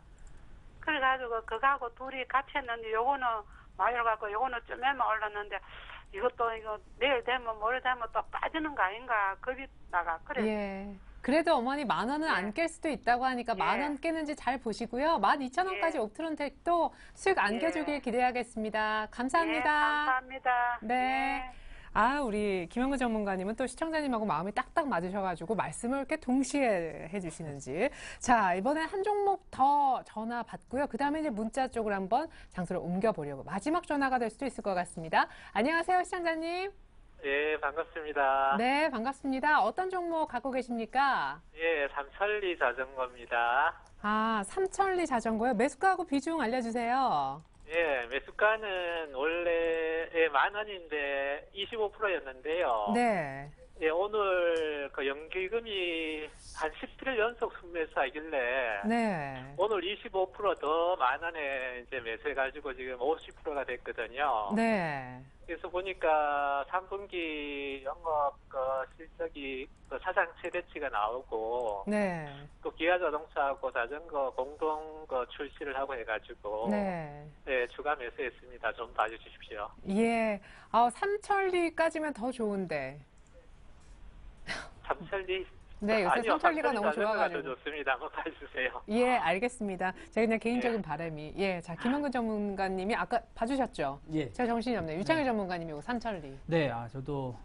그래가지고 그거하고 둘이 같이 했는데 요거는 많이 올라가고 요거는 좀에만 올랐는데 이것도 내일 되면 모레 되면 또 빠지는 거 아닌가 겁이 나가 그래. 예. 그래도 어머니 10,000원은 예. 안 깰 수도 있다고 하니까 예. 10,000원 깨는지 잘 보시고요. 12,000원까지 예. 옵트론텍도 수익 안겨주길 예. 기대하겠습니다. 감사합니다. 예, 감사합니다. 네. 예. 우리 김영근 전문가님은 또 시청자님하고 마음이 딱딱 맞으셔가지고 말씀을 이렇게 동시에 해주시는지. 자, 이번에 한 종목 더 전화 받고요. 그 다음에 이제 문자 쪽으로 한번 장소를 옮겨보려고. 마지막 전화가 될 수도 있을 것 같습니다. 안녕하세요, 시청자님. 예, 반갑습니다. 네, 반갑습니다. 어떤 종목 갖고 계십니까? 예, 삼천리 자전거입니다. 삼천리 자전거요. 매수가하고 비중 알려주세요. 예, 매수가는 원래 10,000원인데 25%였는데요. 네. 예, 오늘 그 연기금이 한 17일 연속 순매수하길래 네. 오늘 25%더 만원에 이제 매수해가지고 지금 50%가 됐거든요. 네. 그래서 보니까 3분기 영업 그 실적이 그 사상 최대치가 나오고 네. 또 기아자동차하고 자전거 공동 그 출시를 하고 해가지고 네. 네, 추가 매수했습니다. 좀 봐주십시오. 예. 삼천리까지면 더 좋은데. 삼천리 네, 요새 아니요, 삼천리가 너무 자전거가 좋아가지고. 더 좋습니다. 한번 봐주세요. 예, 알겠습니다. 제가 그냥 개인적인 바람이. 예, 자, 김영근 전문가님이 아까 봐주셨죠? 예. 제가 정신이 없네요. 유창일 전문가님이 이거 삼천리. 네, 저도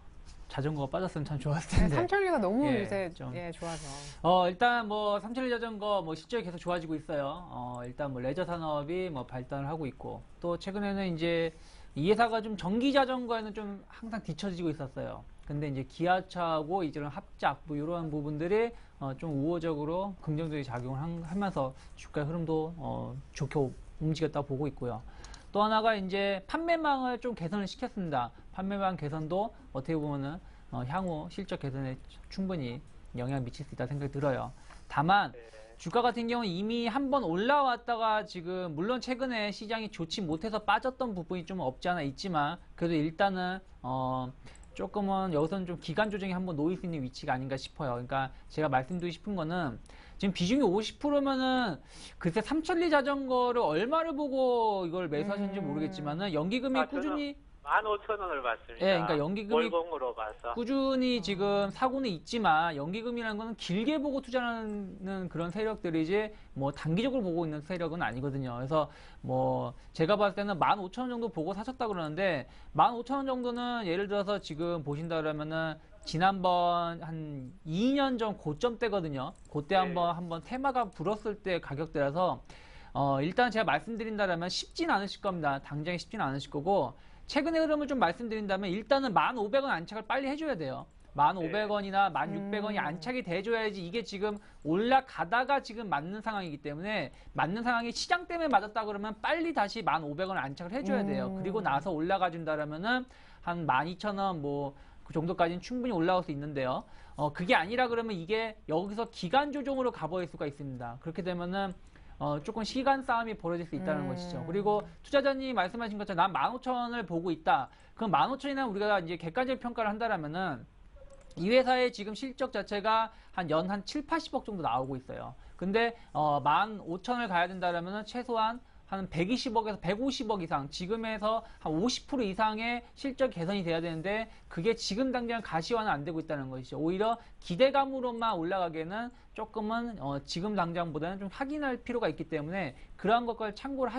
자전거가 빠졌으면 참 좋았을 네, 텐데. 삼천리가 너무 예, 요새 좀. 좋아서. 일단 뭐 삼천리 자전거 뭐 실적이 계속 좋아지고 있어요. 일단 뭐 레저 산업이 뭐 발달을 하고 있고 또 최근에는 이제 이 회사가 좀 전기 자전거에는 좀 항상 뒤처지고 있었어요. 근데 이제 기아차하고 이런 합작 뭐 이러한 부분들이 좀 우호적으로 긍정적인 작용을 하면서 주가 흐름도 좋게 움직였다 보고 있고요. 또 하나가 이제 판매망을 좀 개선을 시켰습니다. 판매망 개선도 어떻게 보면은 향후 실적 개선에 충분히 영향을 미칠 수 있다 생각이 들어요. 다만 주가 같은 경우는 이미 한번 올라왔다가 지금 물론 최근에 시장이 좋지 못해서 빠졌던 부분이 좀 없지 않아 있지만 그래도 일단은 조금은 여기서는 좀 기간 조정이 한번 놓일 수 있는 위치가 아닌가 싶어요. 그러니까 제가 말씀드리고 싶은 거는 지금 비중이 50%면은 글쎄 삼천리 자전거를 얼마를 보고 이걸 매수하셨는지 모르겠지만은 연기금이 꾸준히 15,000원을 받습니다. 예, 그러니까 연기금이 월봉으로 봐서. 꾸준히 지금 사고는 있지만 연기금이라는 거는 길게 보고 투자하는 그런 세력들이지 뭐 단기적으로 보고 있는 세력은 아니거든요. 그래서 뭐 제가 봤을 때는 15,000원 정도 보고 사셨다 그러는데 15,000원 정도는 예를 들어서 지금 보신다 그러면은 지난번 한 2년 전 고점대거든요. 그때 한번 테마가 불었을 때 가격대라서 일단 제가 말씀드린다면 쉽진 않으실 겁니다. 당장에 쉽진 않으실 거고 최근의 흐름을 좀 말씀드린다면 일단은 1,500원 안착을 빨리 해줘야 돼요. 1,500원이나 1,600원이 안착이 돼줘야지 이게 지금 올라가다가 지금 맞는 상황이기 때문에 맞는 상황이 시장 때문에 맞았다 그러면 빨리 다시 1,500원을 안착을 해줘야 돼요. 그리고 나서 올라가 준다라면은 한 12,000원 뭐 그 정도까지는 충분히 올라올 수 있는데요. 그게 아니라 그러면 이게 여기서 기간 조정으로 가버릴 수가 있습니다. 그렇게 되면은 조금 시간 싸움이 벌어질 수 있다는 것이죠. 그리고 투자자님이 말씀하신 것처럼 난 15,000원을 보고 있다. 그럼 15,000원이나 우리가 이제 객관적 평가를 한다라면은 이 회사의 지금 실적 자체가 한 7, 80억 정도 나오고 있어요. 근데 15,000원을 가야 된다라면은 최소한 한 120억에서 150억 이상, 지금에서 한 50% 이상의 실적 개선이 돼야 되는데 그게 지금 당장 가시화는 안 되고 있다는 것이죠. 오히려 기대감으로만 올라가기에는 조금은 지금 당장보다는 좀 확인할 필요가 있기 때문에 그러한 것을 참고를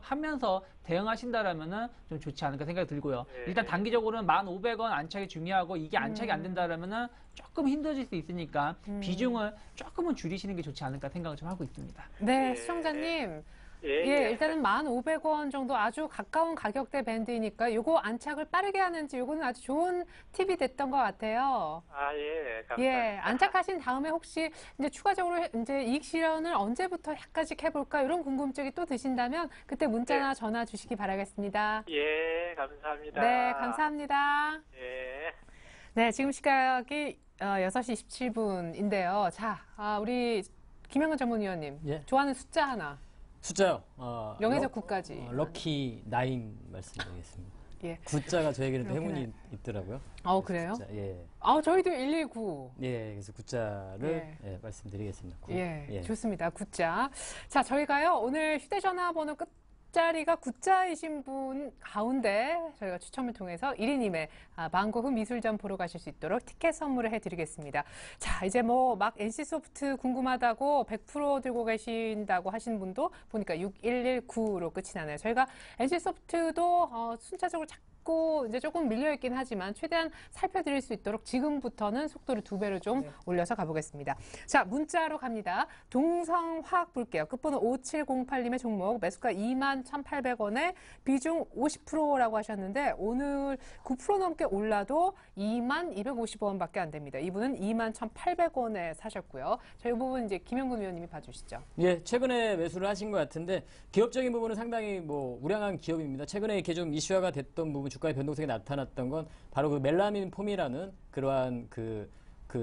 하면서 대응하신다라면은 좀 좋지 않을까 생각이 들고요. 일단 단기적으로는 1,500원 안착이 중요하고 이게 안착이 안 된다라면은 조금 힘들어질 수 있으니까 비중을 조금은 줄이시는 게 좋지 않을까 생각을 좀 하고 있습니다. 네, 시청자님. 예, 일단은 1,500원 정도 아주 가까운 가격대 밴드이니까 요거 안착을 빠르게 하는지 요거는 아주 좋은 팁이 됐던 것 같아요. 예, 감사합니다. 예, 안착하신 다음에 혹시 이제 추가적으로 이제 이익 실현을 언제부터 약간씩 해볼까 이런 궁금증이 또 드신다면 그때 문자나 전화 주시기 바라겠습니다. 예, 감사합니다. 네, 감사합니다. 예. 네, 지금 시각이 6시 27분인데요. 자, 우리 김영근 전문위원님 예. 좋아하는 숫자 하나. 숫자요. 0에서 9까지. 럭키 9 말씀드리겠습니다. 예. 9자가 저에게는 또 럭키 행운이 있더라고요. 그래요? 숫자, 예. 저희도 119. 예, 그래서 9자를 말씀드리겠습니다. 9. 예, 좋습니다. 9자. 자, 저희가요, 오늘 휴대전화 번호 끝자리가 9자이신 분 가운데 저희가 추첨을 통해서 1위님의 방고흐 미술전 보러 가실 수 있도록 티켓 선물을 해드리겠습니다. 자, 이제 뭐 막 NC소프트 궁금하다고 100% 들고 계신다고 하신 분도 보니까 6119로 끝이 나네요. 저희가 NC소프트도 순차적으로 자꾸 이제 조금 밀려있긴 하지만 최대한 살펴드릴 수 있도록 지금부터는 속도를 2배로 좀 올려서 가보겠습니다. 자, 문자로 갑니다. 동성화학 볼게요. 끝번호 5708님의 종목 매수가 21,800원에 비중 50%라고 하셨는데 오늘 9% 넘게 올라도 22,250원밖에 안 됩니다. 이분은 21,800원에 사셨고요. 자, 이 부분 이제 김영근 위원님이 봐주시죠. 예, 최근에 매수를 하신 것 같은데 기업적인 부분은 상당히 뭐 우량한 기업입니다. 최근에 이렇게 좀 이슈화가 됐던 부분 주가의 변동성이 나타났던 건 바로 그 멜라민 폼이라는 그러한 그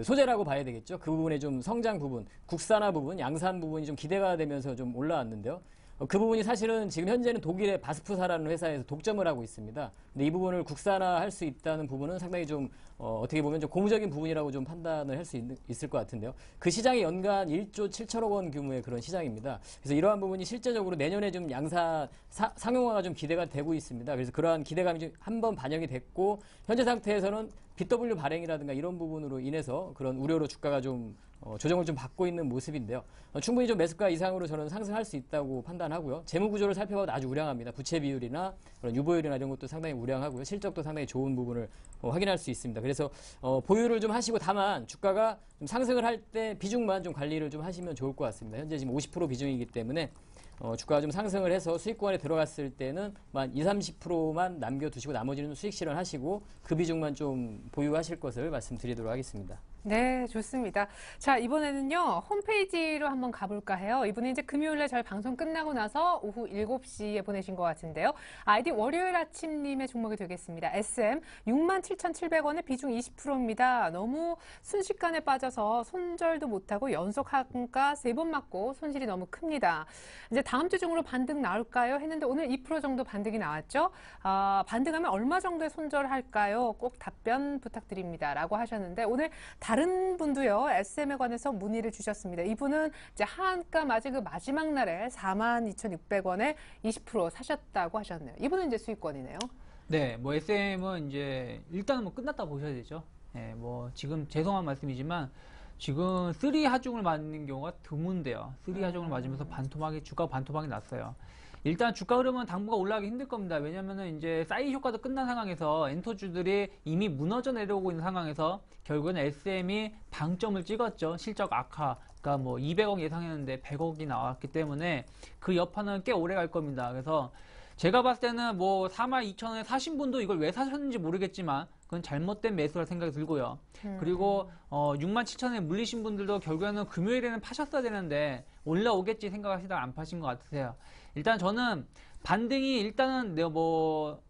소재라고 봐야 되겠죠. 그 부분의 좀 성장 부분, 국산화 부분, 양산 부분이 좀 기대가 되면서 좀 올라왔는데요. 그 부분이 사실은 지금 현재는 독일의 바스프사라는 회사에서 독점을 하고 있습니다. 근데 이 부분을 국산화할 수 있다는 부분은 상당히 좀 어떻게 보면 좀 고무적인 부분이라고 좀 판단을 할 수 있을 것 같은데요. 그 시장이 연간 1조 7천억 원 규모의 그런 시장입니다. 그래서 이러한 부분이 실제적으로 내년에 좀 상용화가 좀 기대가 되고 있습니다. 그래서 그러한 기대감이 좀 한번 반영이 됐고 현재 상태에서는 BW 발행이라든가 이런 부분으로 인해서 그런 우려로 주가가 좀 조정을 좀 받고 있는 모습인데요. 충분히 좀 매수가 이상으로 저는 상승할 수 있다고 판단하고요. 재무 구조를 살펴봐도 아주 우량합니다. 부채 비율이나 그런 유보율이나 이런 것도 상당히 우량하고요. 실적도 상당히 좋은 부분을 확인할 수 있습니다. 그래서 보유를 좀 하시고 다만 주가가 좀 상승을 할 때 비중만 좀 관리를 좀 하시면 좋을 것 같습니다. 현재 지금 50% 비중이기 때문에 주가가 좀 상승을 해서 수익권에 들어갔을 때는 만 20, 30%만 남겨두시고 나머지는 수익 실현하시고 그 비중만 좀 보유하실 것을 말씀드리도록 하겠습니다. 네, 좋습니다. 자, 이번에는요, 홈페이지로 한번 가볼까 해요. 이분은 이제 금요일에 저희 방송 끝나고 나서 오후 7시에 보내신 것 같은데요. 아이디 월요일 아침님의 종목이 되겠습니다. SM 67,700원에 비중 20%입니다. 너무 순식간에 빠져서 손절도 못하고 연속 한가 3번 맞고 손실이 너무 큽니다. 이제 다음 주 중으로 반등 나올까요? 했는데 오늘 2% 정도 반등이 나왔죠. 반등하면 얼마 정도의 손절할까요? 꼭 답변 부탁드립니다. 라고 하셨는데 오늘 다른 분도요, SM에 관해서 문의를 주셨습니다. 이분은 이제 하한가 맞은 그 마지막 날에 42,600원에 20% 사셨다고 하셨네요. 이분은 이제 수익권이네요. 네, 뭐 SM은 이제 일단은 뭐 끝났다 보셔야 되죠. 네, 뭐 지금 죄송한 말씀이지만 지금 3 하중을 맞는 경우가 드문데요. 3 하중을 맞으면서 주가 반토막이 났어요. 일단 주가 흐름은 당분간 올라가기 힘들 겁니다. 왜냐면은 이제 사이 효과도 끝난 상황에서 엔터주들이 이미 무너져 내려오고 있는 상황에서 결국은 SM이 방점을 찍었죠. 실적 악화가 뭐 200억 예상했는데 100억이 나왔기 때문에 그 여파는 꽤 오래 갈 겁니다. 그래서 제가 봤을 때는 뭐 42,000원에 사신 분도 이걸 왜 사셨는지 모르겠지만 그건 잘못된 매수라 생각이 들고요. 그리고 67,000원에 물리신 분들도 결국에는 금요일에는 파셨어야 되는데 올라오겠지 생각하시다가 안 파신 것 같으세요. 일단 저는 반등이 일단은 뭐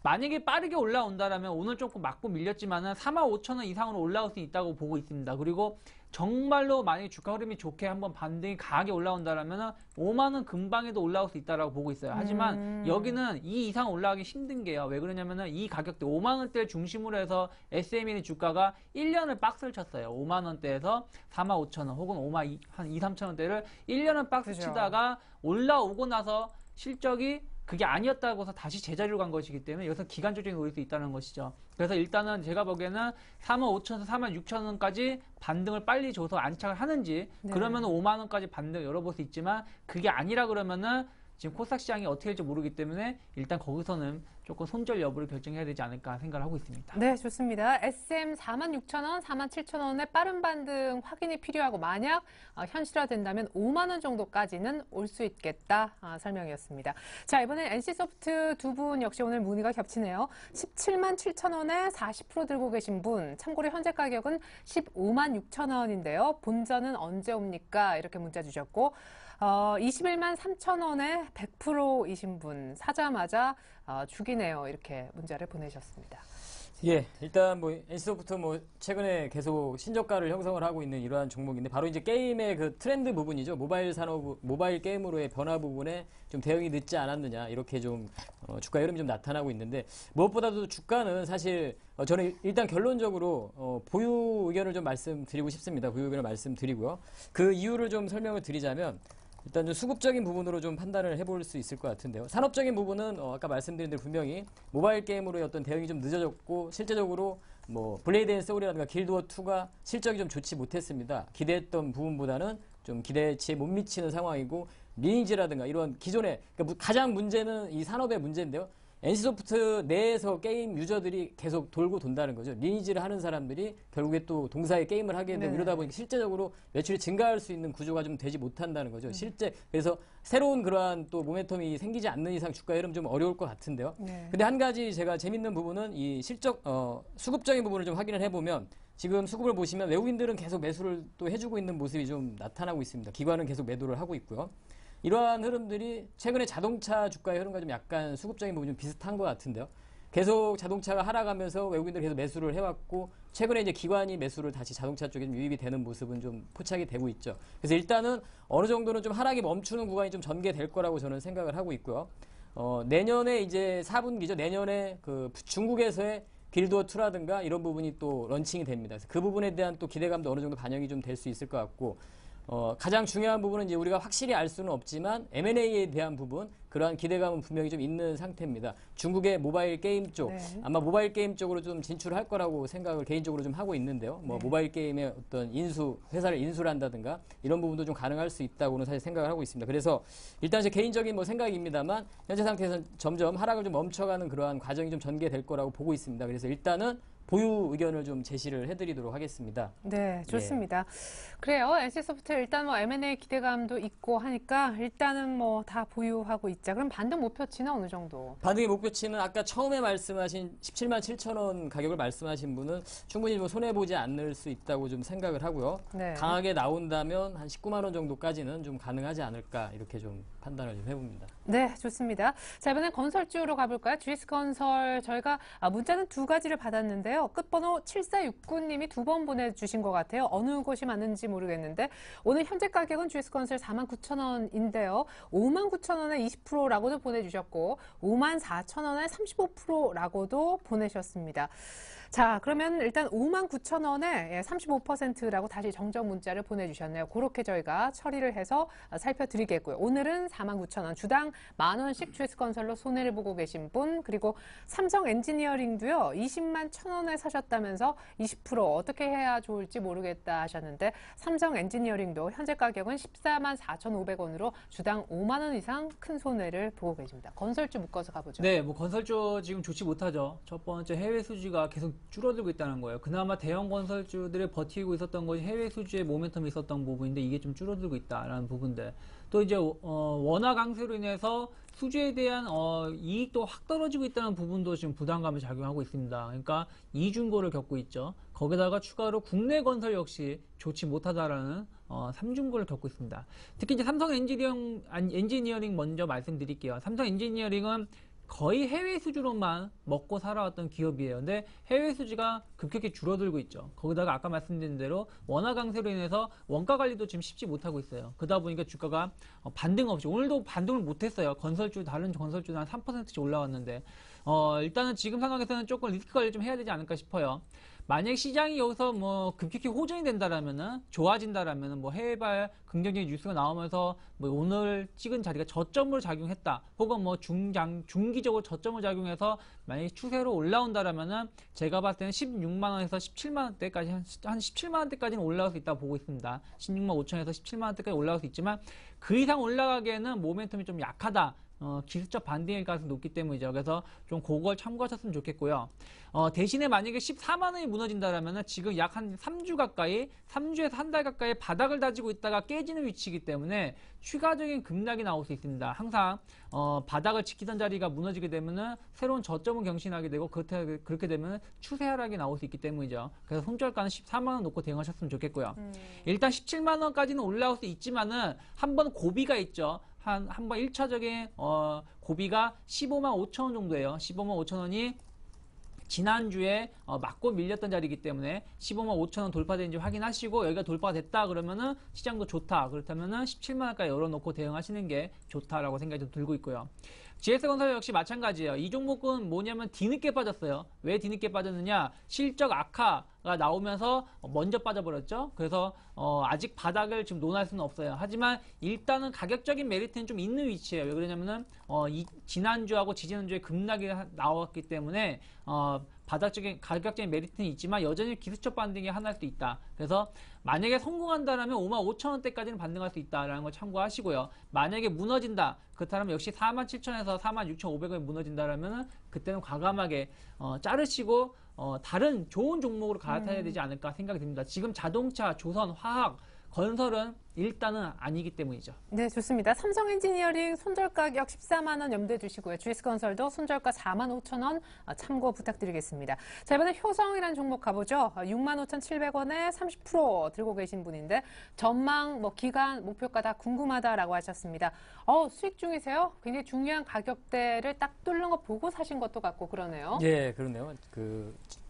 만약에 빠르게 올라온다라면 오늘 조금 맞고 밀렸지만은 45,000원 이상으로 올라올 수 있다고 보고 있습니다. 그리고 정말로 만약에 주가 흐름이 좋게 한번 반등이 강하게 올라온다라면은 5만원 근방에도 올라올 수 있다라고 보고 있어요. 하지만 여기는 이 이상 올라가기 힘든 게요. 왜 그러냐면은 이 가격대 5만원대를 중심으로 해서 SME 주가가 1년을 박스를 쳤어요. 5만원대에서 45,000원 혹은 한 2, 3천원대를 1년을 박스 그죠. 치다가 올라오고 나서 실적이 그게 아니었다고 해서 다시 제자리로 간 것이기 때문에 여기서 기간적인 노릴 수 있다는 것이죠. 그래서 일단은 제가 보기에는 45,000원, 46,000원까지 반등을 빨리 줘서 안착을 하는지 네. 그러면 5만원까지 반등 열어볼 수 있지만 그게 아니라 그러면은 지금 코스닥 시장이 어떻게 될지 모르기 때문에 일단 거기서는 조금 손절 여부를 결정해야 되지 않을까 생각을 하고 있습니다. 네, 좋습니다. SM 46,000원, 47,000원의 빠른 반등 확인이 필요하고 만약 현실화된다면 5만 원 정도까지는 올 수 있겠다 설명이었습니다. 자, 이번엔 NC소프트 두 분 역시 오늘 문의가 겹치네요. 17만 7천원에 40% 들고 계신 분, 참고로 현재 가격은 15만 6천원인데요. 본전은 언제 옵니까? 이렇게 문자 주셨고 21만 3천원에 100%이신 분 사자마자 죽이네요. 이렇게 문자를 보내셨습니다. 예, 일단 뭐 NC소프트 뭐 최근에 계속 신저가를 형성을 하고 있는 이러한 종목인데 바로 이제 게임의 그 트렌드 부분이죠. 모바일 게임으로의 변화 부분에 좀 대응이 늦지 않았느냐 이렇게 좀 주가 흐름이 좀 나타나고 있는데 무엇보다도 주가는 사실 저는 일단 결론적으로 보유 의견을 좀 말씀드리고 싶습니다. 보유 의견을 말씀드리고요. 그 이유를 좀 설명을 드리자면 일단 좀 수급적인 부분으로 좀 판단을 해볼 수 있을 것 같은데요. 산업적인 부분은 아까 말씀드린 대로 분명히 모바일 게임으로의 어떤 대응이 좀 늦어졌고 실제적으로 뭐 블레이드 앤 소울이라든가 길드워 2가 실적이 좀 좋지 못했습니다. 기대했던 부분보다는 좀 기대치에 못 미치는 상황이고 리니지라든가 이런 기존의 그러니까 가장 문제는 이 산업의 문제인데요. NC소프트 내에서 게임 유저들이 계속 돌고 돈다는 거죠. 리니지를 하는 사람들이 결국에 또 동사에 게임을 하게 되고 이러다 보니까 실제적으로 매출이 증가할 수 있는 구조가 좀 되지 못한다는 거죠. 그래서 새로운 그러한 또 모멘텀이 생기지 않는 이상 주가 흐름 좀 어려울 것 같은데요. 근데 한 가지 제가 재밌는 부분은 이 수급적인 부분을 좀 확인을 해보면 지금 수급을 보시면 외국인들은 계속 매수를 또 해주고 있는 모습이 좀 나타나고 있습니다. 기관은 계속 매도를 하고 있고요. 이러한 흐름들이 최근에 자동차 주가의 흐름과 좀 약간 수급적인 부분이 좀 비슷한 것 같은데요. 계속 자동차가 하락하면서 외국인들이 계속 매수를 해왔고 최근에 이제 기관이 매수를 다시 자동차 쪽에 좀 유입이 되는 모습은 좀 포착이 되고 있죠. 그래서 일단은 어느 정도는 좀 하락이 멈추는 구간이 좀 전개될 거라고 저는 생각을 하고 있고요. 내년에 이제 4분기죠. 내년에 그 중국에서의 길드워 2라든가 이런 부분이 또 런칭이 됩니다. 그래서 그 부분에 대한 또 기대감도 어느 정도 반영이 좀 될 수 있을 것 같고, 가장 중요한 부분은 이제 우리가 확실히 알 수는 없지만 M&A에 대한 부분, 그러한 기대감은 분명히 좀 있는 상태입니다. 중국의 모바일 게임 쪽, 네. 아마 모바일 게임 쪽으로 좀 진출을 할 거라고 생각을 개인적으로 좀 하고 있는데요. 뭐 네. 모바일 게임의 어떤 회사를 인수를 한다든가 이런 부분도 좀 가능할 수 있다고는 사실 생각을 하고 있습니다. 그래서 일단 제 개인적인 뭐 생각입니다만 현재 상태에서는 점점 하락을 좀 멈춰가는 그러한 과정이 좀 전개될 거라고 보고 있습니다. 그래서 일단은 보유 의견을 좀 제시를 해드리도록 하겠습니다. 네, 좋습니다. 그래요. NC소프트 일단 뭐 M&A 기대감도 있고 하니까 일단은 뭐 다 보유하고 있자. 그럼 반등 목표치는 어느 정도? 반등의 목표치는 아까 처음에 말씀하신 17만 7천 원 가격을 말씀하신 분은 충분히 좀 손해보지 않을 수 있다고 좀 생각을 하고요. 네. 강하게 나온다면 한 19만 원 정도까지는 좀 가능하지 않을까 이렇게 좀 판단을 좀 해봅니다. 네, 좋습니다. 자, 이번엔 건설주로 가볼까요? GS건설 저희가 문자는 두 가지를 받았는데요. 끝번호 7469님이 두 번 보내주신 것 같아요. 어느 곳이 맞는지 모르겠는데 오늘 현재 가격은 GS건설 49,000원인데요. 59,000원에 20%라고도 보내주셨고 54,000원에 35%라고도 보내셨습니다. 자, 그러면 일단 59,000원에 35%라고 다시 정정 문자를 보내주셨네요. 그렇게 저희가 처리를 해서 살펴드리겠고요. 오늘은 49,000원, 주당 만원씩 GS건설로 손해를 보고 계신 분, 그리고 삼성 엔지니어링도요, 20만 1,000원에 사셨다면서 20% 어떻게 해야 좋을지 모르겠다 하셨는데, 삼성 엔지니어링도 현재 가격은 14만 4,500원으로 주당 5만원 이상 큰 손해를 보고 계십니다. 건설주 묶어서 가보죠. 네, 뭐 건설주 지금 좋지 못하죠. 첫 번째 해외 수주가 계속 줄어들고 있다는 거예요. 그나마 대형 건설주들이 버티고 있었던 것이 해외 수주의 모멘텀이 있었던 부분인데 이게 좀 줄어들고 있다라는 부분들. 또 이제 원화 강세로 인해서 수주에 대한 이익도 확 떨어지고 있다는 부분도 지금 부담감을 작용하고 있습니다. 그러니까 이중고를 겪고 있죠. 거기다가 추가로 국내 건설 역시 좋지 못하다라는 삼중고를 겪고 있습니다. 특히 이제 삼성 엔지니어링 먼저 말씀드릴게요. 삼성 엔지니어링은 거의 해외 수주로만 먹고 살아왔던 기업이에요. 근데 해외 수주가 급격히 줄어들고 있죠. 거기다가 아까 말씀드린 대로 원화 강세로 인해서 원가 관리도 지금 쉽지 못하고 있어요. 그러다 보니까 주가가 반등 없이, 오늘도 반등을 못했어요. 다른 건설주는 한 3%씩 올라왔는데 일단은 지금 상황에서는 조금 리스크 관리 좀 해야 되지 않을까 싶어요. 만약 시장이 여기서 뭐 급격히 호전이 된다라면은, 좋아진다라면은, 뭐 해외발 긍정적인 뉴스가 나오면서 뭐 오늘 찍은 자리가 저점으로 작용했다, 혹은 뭐 중기적으로 저점을 작용해서 만약에 추세로 올라온다라면은 제가 봤을 때는 16만원에서 17만원대까지 한 17만원대까지는 올라갈 수 있다고 보고 있습니다. 16만 5천에서 17만원대까지 올라갈 수 있지만 그 이상 올라가기에는 모멘텀이 좀 약하다. 기술적 반등일 가능성이 높기 때문이죠. 그래서 좀 그걸 참고하셨으면 좋겠고요. 대신에 만약에 14만원이 무너진다라면 지금 약 한 3주 가까이, 3주에서 한 달 가까이 바닥을 다지고 있다가 깨지는 위치이기 때문에 추가적인 급락이 나올 수 있습니다. 항상 바닥을 지키던 자리가 무너지게 되면은 새로운 저점을 경신하게 되고, 그렇게 되면 추세 하락이 나올 수 있기 때문이죠. 그래서 손절가는 14만원 놓고 대응하셨으면 좋겠고요. 일단 17만원까지는 올라올 수 있지만은 한번 고비가 있죠. 한번 1차적인 고비가 15만 5천원 정도예요. 15만 5천원이 지난주에 맞고 밀렸던 자리이기 때문에 15만 5천원 돌파되는지 확인하시고, 여기가 돌파가 됐다 그러면은 시장도 좋다, 그렇다면은 17만원까지 열어놓고 대응하시는 게 좋다라고 생각이 좀 들고 있고요. GS건설 역시 마찬가지예요. 이 종목은 뭐냐면 뒤늦게 빠졌어요. 왜 뒤늦게 빠졌느냐? 실적 악화가 나오면서 먼저 빠져버렸죠. 그래서 아직 바닥을 지금 논할 수는 없어요. 하지만 일단은 가격적인 메리트는 좀 있는 위치예요. 왜 그러냐면은 지난주하고 지지난주에 급락이 나왔기 때문에 가격적인 메리트는 있지만 여전히 기술적 반등이 하나일 수 있다. 그래서 만약에 성공한다라면 5만 5천원대까지는 반등할 수 있다라는 걸 참고하시고요. 만약에 무너진다, 그렇다면 역시 4만 7천에서 4만 6,500원이 무너진다라면 그때는 과감하게 자르시고 다른 좋은 종목으로 갈아타야 되지 않을까 생각이 듭니다. 지금 자동차, 조선, 화학, 건설은 일단은 아니기 때문이죠. 네, 좋습니다. 삼성 엔지니어링 손절가격 14만 원 염두에 두시고요. GS건설도 손절가 4만 5천 원 참고 부탁드리겠습니다. 자, 이번에 효성이라는 종목 가보죠. 6만 5,700원에 30% 들고 계신 분인데 전망, 기간, 목표가 다 궁금하다라고 하셨습니다. 수익 중이세요? 굉장히 중요한 가격대를 딱 뚫는 거 보고 사신 것도 같고 그러네요. 예, 그렇네요.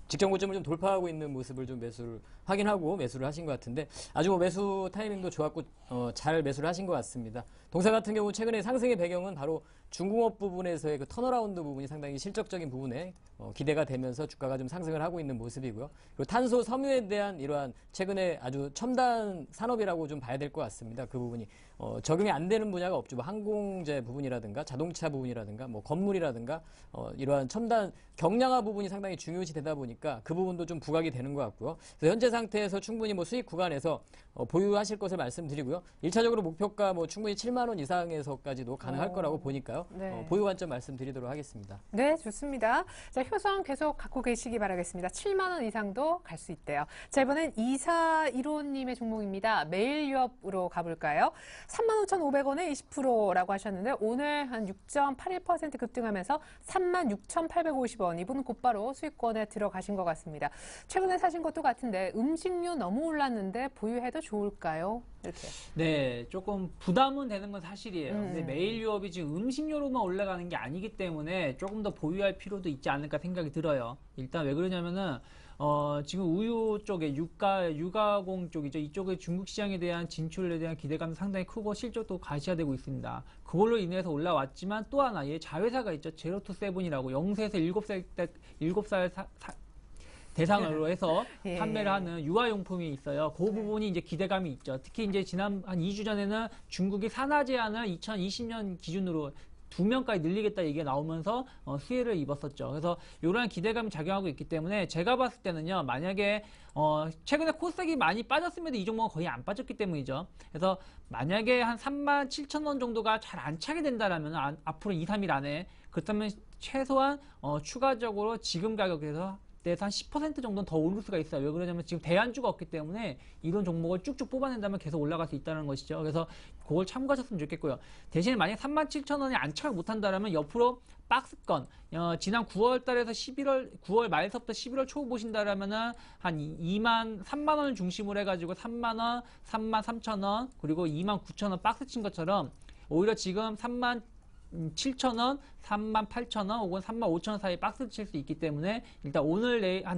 직전 고점을 좀 돌파하고 있는 모습을 좀 매수를 확인하고 매수를 하신 것 같은데 아주 매수 타이밍도 좋았고 잘 매수를 하신 것 같습니다. 동사 같은 경우 최근에 상승의 배경은 바로 중공업 부분에서의 그 턴어라운드 부분이 상당히 실적적인 부분에 기대가 되면서 주가가 좀 상승을 하고 있는 모습이고요. 그리고 탄소 섬유에 대한 이러한 최근에 아주 첨단 산업이라고 좀 봐야 될 것 같습니다. 그 부분이 적용이 안 되는 분야가 없죠. 항공제 부분이라든가 자동차 부분이라든가 건물이라든가 이러한 첨단 경량화 부분이 상당히 중요시 되다 보니까 그 부분도 좀 부각이 되는 것 같고요. 그래서 현재 상태에서 충분히 수익 구간에서 보유하실 것을 말씀드리고요. 1차적으로 목표가 충분히 7만 원 이상에서까지도 가능할 거라고 보니까요. 네. 보유 관점 말씀드리도록 하겠습니다. 네, 좋습니다. 자, 효성 계속 갖고 계시기 바라겠습니다. 7만 원 이상도 갈 수 있대요. 자, 이번엔 2415님의 종목입니다. 매일 유업으로 가볼까요? 35,500원에 20%라고 하셨는데 오늘 한 6.81% 급등하면서 36,850원. 이분 곧바로 수익권에 들어가신 것 같습니다. 최근에 사신 것도 같은데 음식료 너무 올랐는데 보유해도 좋을까요? 이렇게. 네, 조금 부담은 되는 건 사실이에요. 근데 매일 유업이 지금 음식료로만 올라가는 게 아니기 때문에 조금 더 보유할 필요도 있지 않을까 생각이 들어요. 일단 왜 그러냐면은 지금 우유 쪽에 유가공 쪽이죠. 이쪽에 중국 시장에 대한 진출에 대한 기대감이 상당히 크고 실적도 가시화되고 있습니다. 그걸로 인해서 올라왔지만 또 하나 얘 자회사가 있죠. 제로투세븐이라고 0세에서 7살 대상으로 해서 예. 판매를 하는 유아용품이 있어요. 그 부분이 이제 기대감이 있죠. 특히 이제 지난 한 2주 전에는 중국이 산하 제한을 2020년 기준으로 2명까지 늘리겠다 얘기가 나오면서 수혜를 입었었죠. 그래서 이러한 기대감이 작용하고 있기 때문에 제가 봤을 때는요. 만약에 최근에 코스닥이 많이 빠졌음에도 이 종목은 거의 안 빠졌기 때문이죠. 그래서 만약에 한 37,000원 정도가 잘 안 차게 된다라면 앞으로 2, 3일 안에 그렇다면 최소한 추가적으로 지금 가격에서 한 10% 정도는 더 오를 수가 있어요. 왜 그러냐면 지금 대안주가 없기 때문에 이런 종목을 쭉쭉 뽑아낸다면 계속 올라갈 수 있다는 것이죠. 그래서 그걸 참고하셨으면 좋겠고요. 대신에 만약에 37,000원이 안착을 못한다면 옆으로 박스권 지난 9월 달에서 9월 말서부터 11월 초 보신다라면은 한 3만 원을 중심으로 해가지고 3만 원, 3만 3천 원 그리고 2만 9천 원 박스 친 것처럼 오히려 지금 3만 7,000원, 38,000원 혹은 35,000원 사이에 박스를 칠 수 있기 때문에 일단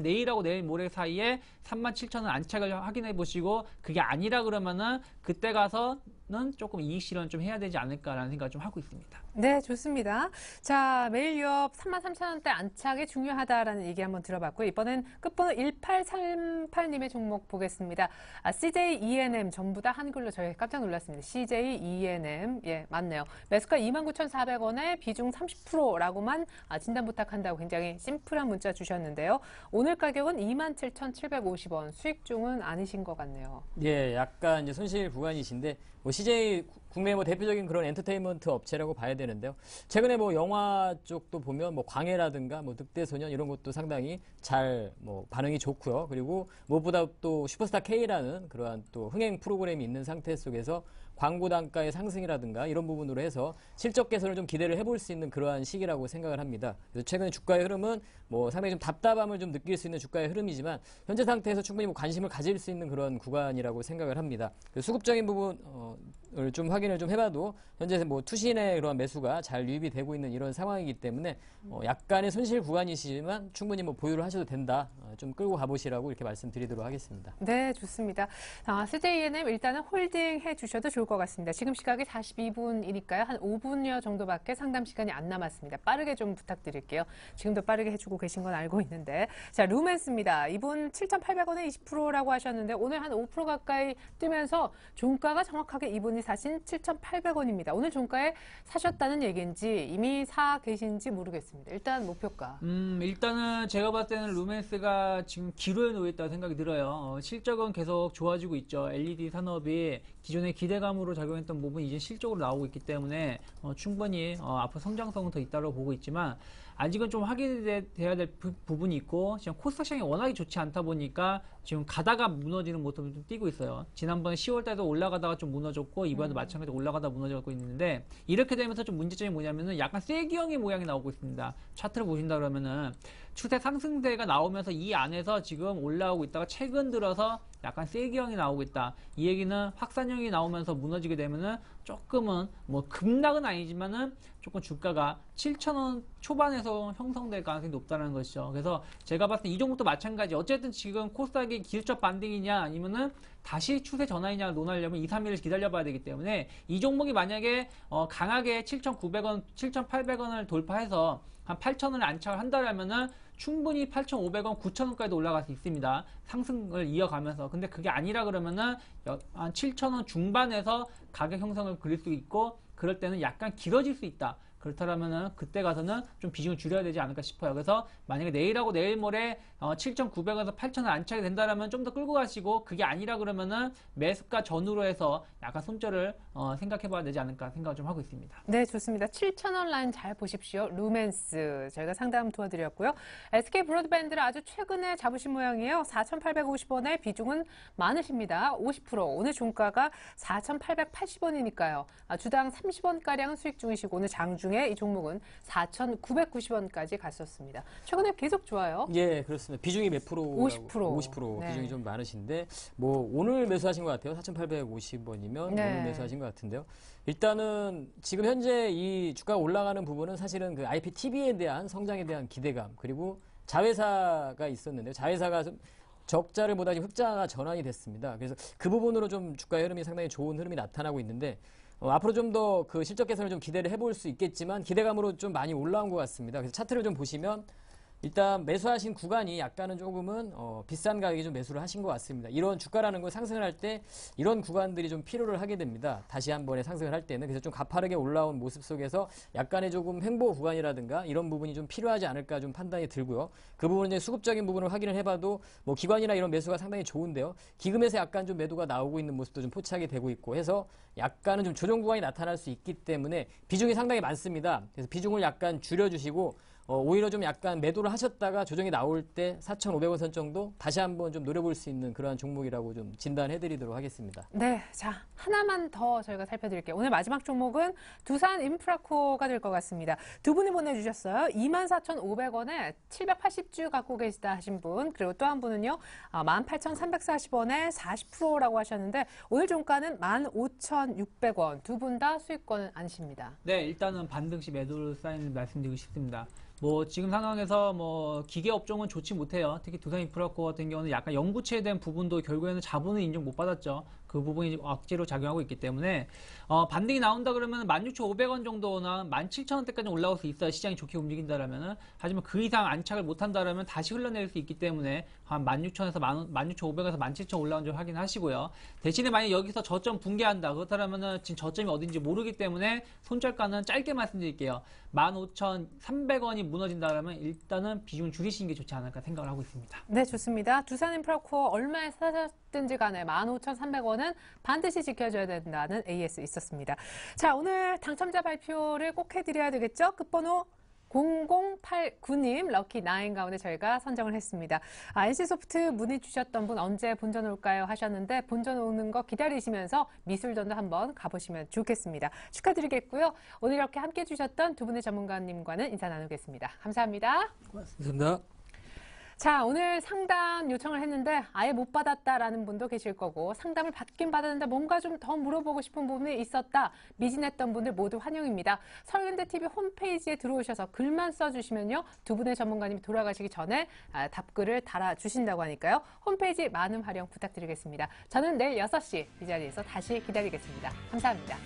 내일하고 내일 모레 사이에 37,000원 안착을 확인해 보시고 그게 아니라 그러면은 그때 가서는 조금 이익 실현 좀 해야 되지 않을까라는 생각을 좀 하고 있습니다. 네, 좋습니다. 자, 매일 유업 33,000원대 안착이 중요하다라는 얘기 한번 들어봤고요. 이번엔 끝번호 1838님의 종목 보겠습니다. CJ E&M 전부 다 한글로 저희 깜짝 놀랐습니다. CJ E&M. 예, 맞네요. 매수가 29,400원에 비중 30%라고만 진단 부탁한다고 굉장히 심플한 문자 주셨는데요. 오늘 가격은 27,750원. 수익 중은 아니신 것 같네요. 예, 약간 이제 손실 구간이신데 CJ 국내 대표적인 그런 엔터테인먼트 업체라고 봐야 되는데요. 최근에 영화 쪽도 보면 광해라든가 늑대소년 이런 것도 상당히 잘 반응이 좋고요. 그리고 무엇보다 또 슈퍼스타 K라는 그러한 또 흥행 프로그램이 있는 상태 속에서 광고 단가의 상승이라든가 이런 부분으로 해서 실적 개선을 좀 기대를 해볼 수 있는 그러한 시기라고 생각을 합니다. 그래서 최근에 주가의 흐름은 상당히 좀 답답함을 좀 느낄 수 있는 주가의 흐름이지만 현재 상태에서 충분히 관심을 가질 수 있는 그런 구간이라고 생각을 합니다. 수급적인 부분을 좀 확인을 좀 해봐도 현재 투신의 그런 매수가 잘 유입이 되고 있는 이런 상황이기 때문에 약간의 손실 구간이시지만 충분히 보유를 하셔도 된다. 좀 끌고 가보시라고 이렇게 말씀드리도록 하겠습니다. 네, 좋습니다. CJ E&M 일단은 홀딩 해주셔도 좋을 것 같습니다. 지금 시각이 42분이니까요. 한 5분여 정도밖에 상담 시간이 안 남았습니다. 빠르게 좀 부탁드릴게요. 지금도 빠르게 해주고 계신 건 알고 있는데. 자, 루멘스입니다. 이분 7,800원에 20%라고 하셨는데 오늘 한 5% 가까이 뜨면서 종가가 정확하게 이분이 사신 7,800원입니다. 오늘 종가에 사셨다는 얘기인지 이미 사 계신지 모르겠습니다. 일단 목표가. 일단은 제가 봤을 때는 루멘스가 지금 기로에 놓여 있다고 생각이 들어요. 실적은 계속 좋아지고 있죠. LED 산업이 기존의 기대감으로 작용했던 부분이 이제 실적으로 나오고 있기 때문에 충분히 앞으로 성장성은 더 있다고 보고 있지만 아직은 좀 확인이 돼야 될 부분이 있고 지금 코스닥 시장이 워낙에 좋지 않다 보니까 지금 가다가 무너지는 모습을 좀 띄고 있어요. 지난번에 10월 달에도 올라가다가 좀 무너졌고 이번에도 마찬가지로 올라가다 무너지고 있는데 이렇게 되면서 좀 문제점이 뭐냐면은 약간 쐐기형의 모양이 나오고 있습니다. 차트를 보신다 그러면은 추세 상승세가 나오면서 이 안에서 지금 올라오고 있다가 최근 들어서 약간 쐐기형이 나오고 있다. 이 얘기는 확산형이 나오면서 무너지게 되면은 조금은 뭐 급락은 아니지만은 조금 주가가 7,000원 초반에서 형성될 가능성이 높다는 것이죠. 그래서 제가 봤을 때 이 종목도 마찬가지. 어쨌든 지금 코스닥이 기술적 반등이냐 아니면은 다시 추세 전환이냐 논하려면 2, 3일을 기다려봐야 되기 때문에 이 종목이 만약에 강하게 7,900원, 7,800원을 돌파해서 한 8,000원을 안착을 한다라면은 충분히 8,500원, 9,000원까지도 올라갈 수 있습니다. 상승을 이어가면서. 근데 그게 아니라 그러면은 한 7,000원 중반에서 가격 형성을 그릴 수 있고 그럴 때는 약간 길어질 수 있다. 그렇다면은 그때 가서는 좀 비중을 줄여야 되지 않을까 싶어요. 그래서 만약에 내일하고 내일 모레 7,900원에서 8,000원 안착이 된다라면 좀 더 끌고 가시고 그게 아니라 그러면은 매수가 전후로 해서 약간 손절을 생각해봐야 되지 않을까 생각을 좀 하고 있습니다. 네, 좋습니다. 7,000원 라인 잘 보십시오. 루멘스 저희가 상담 도와드렸고요. SK 브로드밴드를 아주 최근에 잡으신 모양이에요. 4,850원의 비중은 많으십니다. 50%. 오늘 종가가 4,880원이니까요. 주당 30원가량 수익 중이시고 오늘 장중에 이 종목은 4,990원까지 갔었습니다. 최근에 계속 좋아요. 예, 그렇습니다. 비중이 몇 프로? 50% 네. 비중이 좀 많으신데 뭐 오늘 매수하신 것 같아요. 4,850원이면 네. 오늘 매수하신 것 같은데요. 일단은 지금 현재 이 주가가 올라가는 부분은 사실은 그 IPTV에 대한 성장에 대한 기대감 그리고 자회사가 있었는데요. 자회사가 좀 적자를 보다 지금 흑자가 전환이 됐습니다. 그래서 그 부분으로 좀 주가의 흐름이 상당히 좋은 흐름이 나타나고 있는데 앞으로 좀 더 그 실적 개선을 좀 기대를 해볼 수 있겠지만 기대감으로 좀 많이 올라온 것 같습니다. 그래서 차트를 좀 보시면 일단 매수하신 구간이 약간은 조금은 비싼 가격에 좀 매수를 하신 것 같습니다. 이런 주가라는 걸 상승을 할 때 이런 구간들이 좀 필요를 하게 됩니다. 다시 한 번에 상승을 할 때는. 그래서 좀 가파르게 올라온 모습 속에서 약간의 조금 횡보 구간이라든가 이런 부분이 좀 필요하지 않을까 좀 판단이 들고요. 그 부분은 이제 수급적인 부분을 확인을 해봐도 뭐 기관이나 이런 매수가 상당히 좋은데요. 기금에서 약간 좀 매도가 나오고 있는 모습도 좀 포착이 되고 있고 해서 약간은 좀 조정 구간이 나타날 수 있기 때문에 비중이 상당히 많습니다. 그래서 비중을 약간 줄여주시고 오히려 좀 약간 매도를 하셨다가 조정이 나올 때 4,500원 선 정도 다시 한번 좀 노려볼 수 있는 그러한 종목이라고 좀 진단해드리도록 하겠습니다. 네, 자 하나만 더 저희가 살펴드릴게요. 오늘 마지막 종목은 두산 인프라코어가 될 것 같습니다. 두 분이 보내주셨어요. 24,500원에 780주 갖고 계시다 하신 분, 그리고 또 한 분은요 18,340원에 40%라고 하셨는데 오늘 종가는 15,600원. 두 분 다 수익권은 아니십니다. 네, 일단은 반등시 매도를 사인을 말씀드리고 싶습니다. 뭐 지금 상황에서 뭐 기계 업종은 좋지 못해요. 특히 두산 인프라코어 같은 경우는 약간 연구체에 대한 부분도 결국에는 자본을 인정 못 받았죠. 그 부분이 억지로 작용하고 있기 때문에 반등이 나온다 그러면 16,500원 정도나 17,000원대까지 올라올 수 있어요. 시장이 좋게 움직인다라면은. 하지만 그 이상 안착을 못 한다라면 다시 흘러내릴 수 있기 때문에 한 16,000에서 16,500에서 17,000 올라온 점 확인하시고요. 대신에 만약 여기서 저점 붕괴한다. 그렇다면은 지금 저점이 어딘지 모르기 때문에 손절가는 짧게 말씀드릴게요. 15,300원이 무너진다라면 일단은 비중을 줄이시는 게 좋지 않을까 생각을 하고 있습니다. 네, 좋습니다. 두산 인프라코어 얼마에 사셨든지 간에 15,300원은 반드시 지켜줘야 된다는 AS 있었습니다. 자, 오늘 당첨자 발표를 꼭 해드려야 되겠죠? 끝번호 0089님 럭키 9 가운데 저희가 선정을 했습니다. NC소프트 문의 주셨던 분 언제 본전 올까요 하셨는데 본전 오는 거 기다리시면서 미술전도 한번 가보시면 좋겠습니다. 축하드리겠고요. 오늘 이렇게 함께 해주셨던 두 분의 전문가님과는 인사 나누겠습니다. 감사합니다. 고맙습니다. 자, 오늘 상담 요청을 했는데 아예 못 받았다라는 분도 계실 거고 상담을 받긴 받았는데 뭔가 좀 더 물어보고 싶은 부분이 있었다. 미진했던 분들 모두 환영입니다. 서울현대TV 홈페이지에 들어오셔서 글만 써주시면요. 두 분의 전문가님이 돌아가시기 전에 답글을 달아주신다고 하니까요. 홈페이지 많은 활용 부탁드리겠습니다. 저는 내일 6시 이 자리에서 다시 기다리겠습니다. 감사합니다.